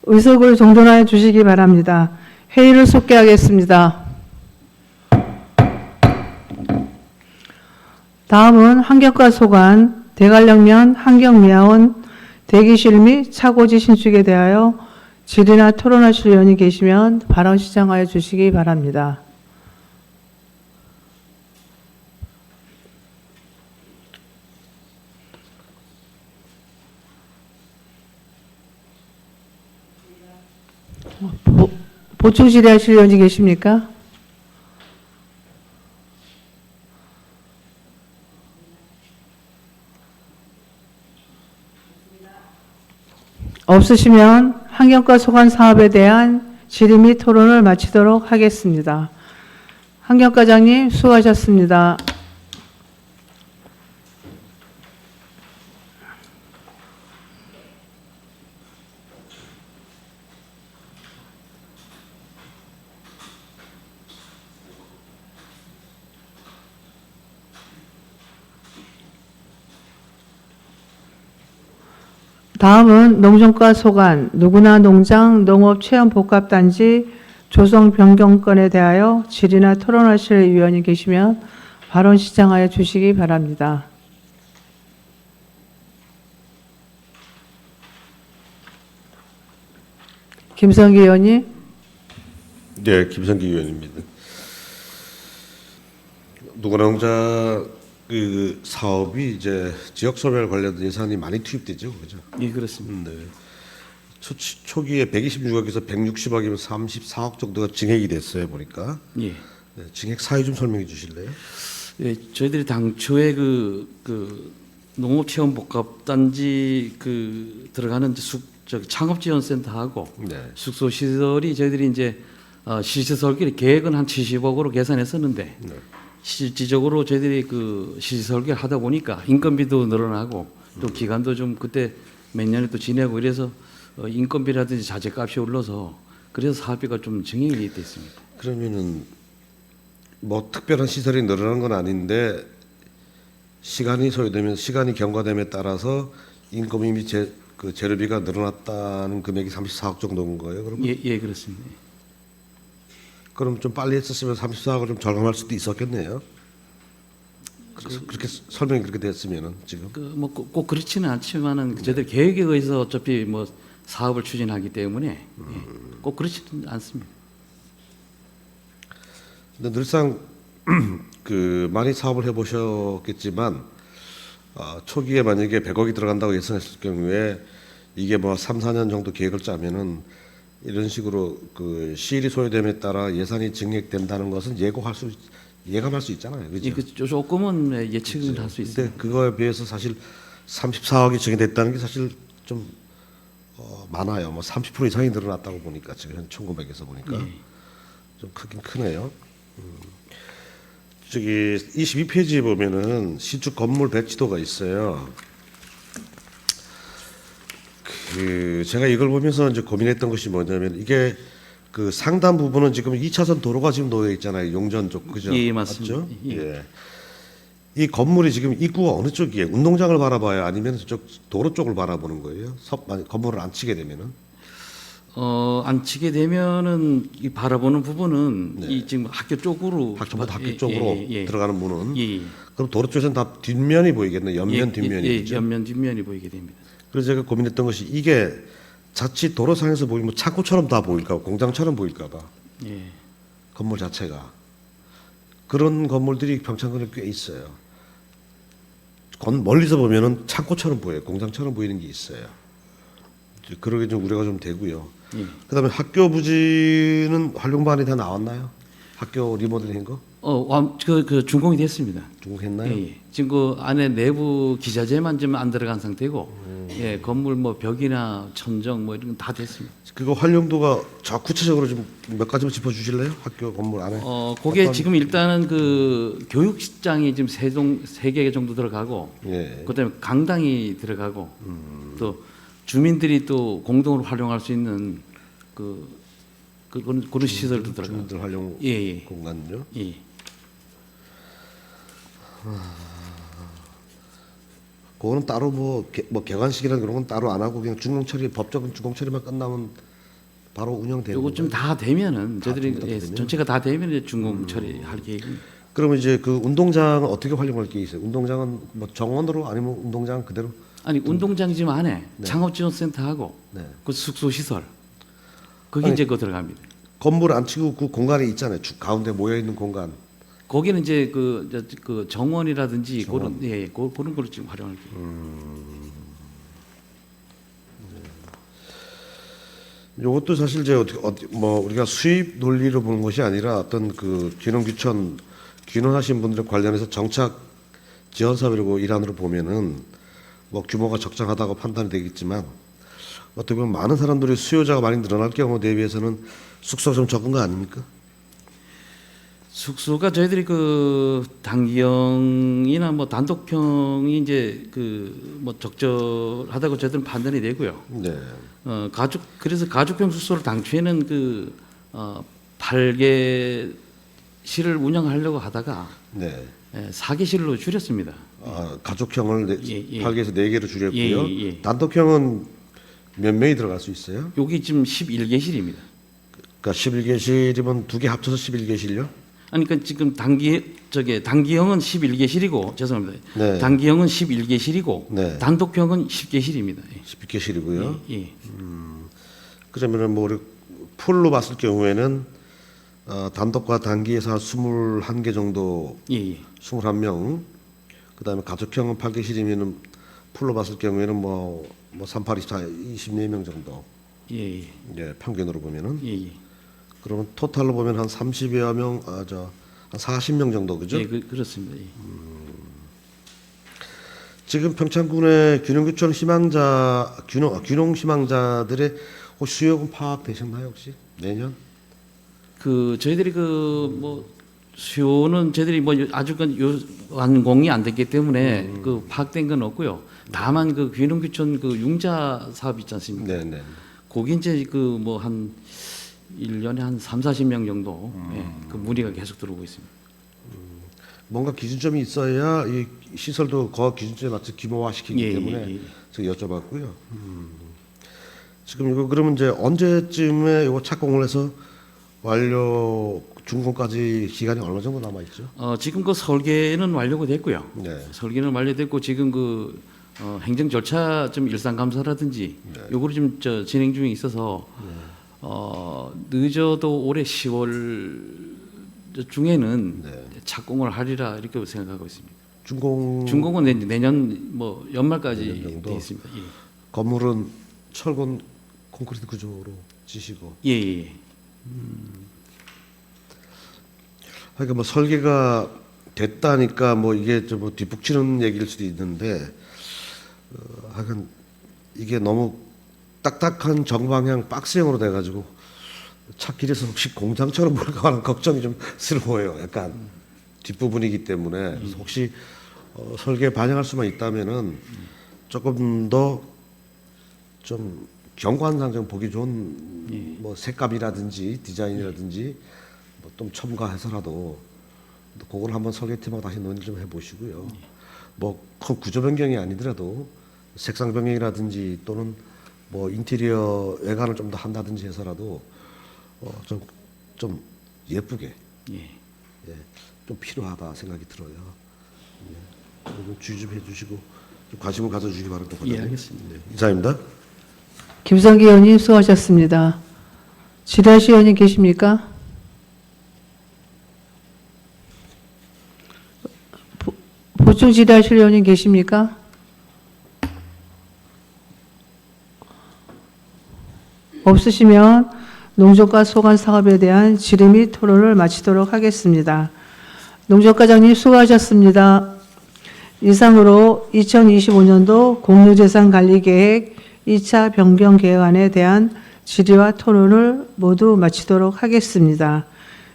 의석을 정돈하여 주시기 바랍니다. 회의를 속개하겠습니다. 다음은 환경과 소관, 대관령면 환경미화원 대기실 및 차고지 신축에 대하여 질의나 토론하실 의원이 계시면 발언 시청하여 주시기 바랍니다. 보충 질의하실 의원이 계십니까? 없으시면 환경과 소관 사업에 대한 질의 및 토론을 마치도록 하겠습니다. 환경과장님 수고하셨습니다. 다음은 농정과 소관, 누구나 농장, 농업 체험 복합단지 조성 변경건에 대하여 질의나 토론하실 의원이 계시면 발언 시청하여 주시기 바랍니다. 김성기 의원님. 네, 김성기 의원입니다. 누구나 농장 그 사업이 이제 지역 소멸 관련된 예산이 많이 투입되죠, 그죠? 예, 그렇습니다. 네. 초기에 126억에서 160억이면 34억 정도가 증액이 됐어요, 보니까. 예. 네, 증액 사유 좀 설명해 주실래요? 예, 저희들이 당초에 그 농업체험복합단지 들어가는 창업지원센터하고 네. 숙소 시설이 저희들이 이제 시설 설계 계획은 한 70억으로 계산했었는데 네. 실질적으로 저희들이 그 시설 설계를 하다 보니까 인건비도 늘어나고 또 기간도 좀 그때 몇 년을 또 지내고 이래서 인건비라든지 자재값이 올라서 그래서 사업비가 좀 증액이 됐습니다. 그러면은 뭐 특별한 시설이 늘어난 건 아닌데 시간이 소요되면 시간이 경과됨에 따라서 인건비 및 재료비가 늘어났다는 금액이 34억 정도인 거예요. 그러면 예, 그렇습니다. 그럼 좀 빨리 했었으면 34억을 좀 절감할 수도 있었겠네요. 그렇게 설명이 그렇게 됐으면은 지금 꼭 그렇지는 않지만은 저희들 계획에 의해서 어차피 뭐 사업을 추진하기 때문에 꼭 그렇지는 않습니다. 근데 늘상 그 많이 사업을 해보셨겠지만 초기에 만약에 100억이 들어간다고 예상했을 경우에 이게 뭐 3, 4년 정도 계획을 짜면은 이런 식으로 그 시일이 소요됨에 따라 예산이 증액된다는 것은 예감할 수 있잖아요, 그죠? 예, 조금은 예측은 할 수 근데 있습니다. 그거에 비해서 사실 34억이 증액됐다는 게 사실 좀 많아요. 뭐 30% 이상이 늘어났다고 보니까 지금 현 1900에서 보니까 좀 크긴 크네요. 저기 22페이지에 보면은 신축 건물 배치도가 있어요. 그 제가 이걸 보면서 이제 고민했던 것이 뭐냐면 이게 그 상단 부분은 지금 2차선 도로가 지금 놓여 있잖아요. 용전 쪽 그죠? 예, 맞습니다. 맞죠? 예. 예. 이 건물이 지금 입구가 어느 쪽이에요? 운동장을 바라봐요? 아니면 저쪽 도로 쪽을 바라보는 거예요? 건물을 안 치게 되면은? 안 치게 되면은 이 바라보는 부분은 네. 이 지금 학교 쪽으로 전부 다 학교 쪽으로 들어가는 문은? 예. 그럼 도로 쪽에서는 다 뒷면이 보이겠네. 옆면 뒷면이. 예, 그죠? 옆면 뒷면이 보이게 됩니다. 그래서 제가 고민했던 것이 이게 자칫 도로상에서 보이면 창고처럼 다 보일까 봐, 공장처럼 보일까 봐. 예. 건물 자체가. 그런 건물들이 평창군에 꽤 있어요. 멀리서 보면은 창고처럼 보여요. 공장처럼 보이는 게 있어요. 그러게 좀 우려가 좀 되고요. 예. 그다음에 학교 부지는 활용 방안이 다 나왔나요? 학교 리모델링 거? 그 준공이 됐습니다. 준공했나요? 예. 지금 그 안에 내부 기자재만 좀 안 들어간 상태고, 예, 건물 뭐 벽이나 천정 뭐 이런 건 다 됐습니다. 그거 활용도가 구체적으로 좀 몇 가지만 짚어주실래요? 학교 건물 안에. 그게 지금 일단은 그 교육장이 지금 세 개 정도 들어가고, 예. 그다음에 강당이 들어가고, 또 주민들이 또 공동으로 활용할 수 있는 그런 시설도 들어가고. 주민들 활용 예. 공간요. 예. 그거는 따로 뭐 개관식이나 그런 건 따로 안 하고 그냥 준공 처리 법적인 준공 처리만 끝나면 바로 운영되는 요거 좀 건가요? 다 되면은 저희들이 좀 예, 되면? 전체가 다 되면 이제 준공 처리할 계획입니다. 그러면 이제 그 운동장은 어떻게 활용할 게 있어요? 운동장은 뭐 정원으로 아니면 운동장 그대로? 아니 운동장 지금 안에 창업지원센터하고 네. 그 숙소 시설 거기 아니, 이제 그 들어갑니다. 건물 안 치고 그 공간이 있잖아요. 가운데 모여 있는 공간. 거기는 이제 그 정원이라든지 그런 예, 그런 걸로 지금 활용할 계획. 이것도 사실 이제 뭐 우리가 수입 논리로 보는 것이 아니라 어떤 그 귀농귀촌 귀농하신 분들 관련해서 정착 지원 사업이라고 일환으로 보면은 뭐 규모가 적정하다고 판단이 되겠지만 어떻게 보면 많은 사람들이 수요자가 많이 늘어날 경우 대비해서는 숙소가 좀 적은 거 아닙니까? 숙소가 저희들이 그 단기형이나 뭐 단독형이 이제 그 뭐 적절하다고 저희들은 판단이 되고요. 네. 그래서 가족형 숙소를 당초에는 그 8개실을 운영하려고 하다가 네. 4개실로 줄였습니다. 가족형을 예. 8개에서 4개로 줄였고요. 예. 단독형은 몇 명이 들어갈 수 있어요? 여기 지금 11개실입니다. 그러니까 11개실이면 2개 합쳐서 11개실요? 아니 그러니까 지금 단기형은 11개실이고 죄송합니다. 네. 단기형은 11개실이고 네. 단독형은 10개실입니다. 10개실이고요. 예. 그러면은 뭐 우리 풀로 봤을 경우에는 단독과 단기에서 한 21개 정도, 예. 21명. 그다음에 가족형은 8개실이면은 풀로 봤을 경우에는 뭐 38, 24, 24명 정도. 예. 예, 평균으로 보면은. 예. 그러면 토탈로 보면 한 30여 명, 한 40명 정도, 그죠? 예, 그렇습니다. 예. 지금 평창군의 귀농 희망자들의 혹시 수요금 파악되셨나요, 혹시? 내년? 그 저희들이 그 뭐 수요는 저희들이 뭐 아주 완공이 안 됐기 때문에 그 파악된 건 없고요. 다만 그 귀농귀촌 그 융자 사업 있지 않습니까? 네, 네. 거기 이제 그 뭐 한 1년에 한 3, 40명 정도 예, 그 문의가 계속 들어오고 있습니다. 뭔가 기준점이 있어야 이 시설도 그 기준점에 맞춰 규모화시키기 예, 때문에 예, 예. 제가 여쭤봤고요. 지금 이거 그러면 이제 언제쯤에 이거 착공을 해서 완료 준공까지 기간이 얼마 정도 남아 있죠? 지금 그 설계는 완료가 됐고요. 네. 설계는 완료됐고 지금 그 행정 절차 좀 일상 감사라든지 요거를 좀 진행 중에 있어서 늦어도 올해 10월 중에는 착공을 하리라 이렇게 생각하고 있습니다. 준공은 내년 뭐 연말까지 내년 정도? 돼 있습니다. 예. 건물은 철근 콘크리트 구조로 지시고. 예. 그러니까 뭐 설계가 됐다니까 뭐 이게 좀 뭐 뒷북치는 얘기일 수도 있는데 하여간 이게 너무 딱딱한 정방향 박스형으로 돼가지고 찾길에서 혹시 공장처럼 볼까 하는 걱정이 좀 스러워요. 약간 뒷부분이기 때문에 그래서 혹시 설계에 반영할 수만 있다면은 조금 더 좀 경관상 좀 보기 좋은 뭐 색감이라든지 디자인이라든지 뭐 좀 첨가해서라도 그걸 한번 설계팀하고 다시 논의 좀 해보시고요. 뭐 큰 구조 변경이 아니더라도 색상 변경이라든지 또는 뭐 인테리어 외관을 좀 더 한다든지 해서라도 좀 예쁘게 좀 필요하다 생각이 들어요. 주의 좀 해주시고 좀 관심을 가져주시기 바랍니다. 예, 알겠습니다. 네, 이상입니다. 김성기 의원님 수고하셨습니다. 지라시 의원님 계십니까? 보충 지라실 의원님 계십니까? 없으시면 농정과 소관 사업에 대한 질의 및 토론을 마치도록 하겠습니다. 농정과장님 수고하셨습니다. 이상으로 2025년도 공유재산관리계획 2차 변경 계획안에 대한 질의와 토론을 모두 마치도록 하겠습니다.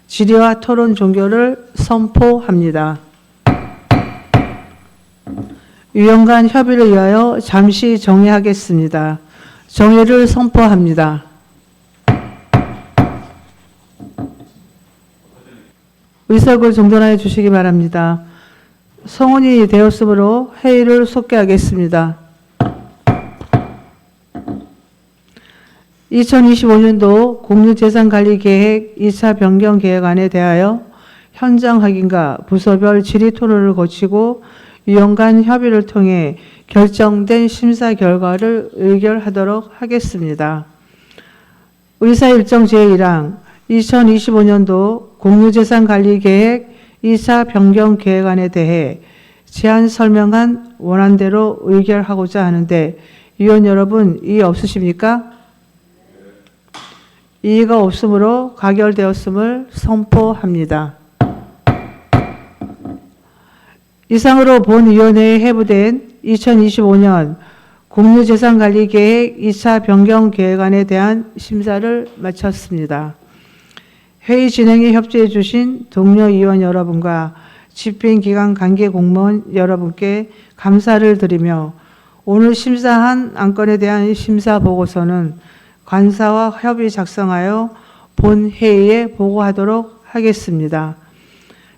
질의와 토론 종결을 선포합니다. 위원 간 협의를 위하여 잠시 정회하겠습니다. 정회를 선포합니다. 의석을 정돈하여 주시기 바랍니다. 성원이 되었으므로 회의를 속개하겠습니다. 2025년도 공유재산관리계획 2차 변경 계획안에 대하여 현장 확인과 부서별 질의 토론을 거치고 위원 간 협의를 통해 결정된 심사 결과를 의결하도록 하겠습니다. 의사일정 제1항 2025년도 공유재산관리계획 2차 변경 계획안에 대해 제안 설명한 원안대로 의결하고자 하는데 위원 여러분 이의 없으십니까? 이의가 없으므로 가결되었음을 선포합니다. 이상으로 본위원회에 회부된 2025년 공유재산관리계획 2차 변경 계획안에 대한 심사를 마쳤습니다. 회의 진행에 협조해 주신 동료 의원 여러분과 집행기관 관계 공무원 여러분께 감사를 드리며 오늘 심사한 안건에 대한 심사 보고서는 관사와 협의 작성하여 본회의에 보고하도록 하겠습니다.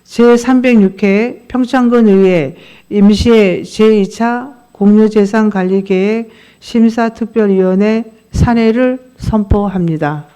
제306회 평창군의회 임시회 제2차 공유재산관리계획 심사특별위원회 산회를 선포합니다.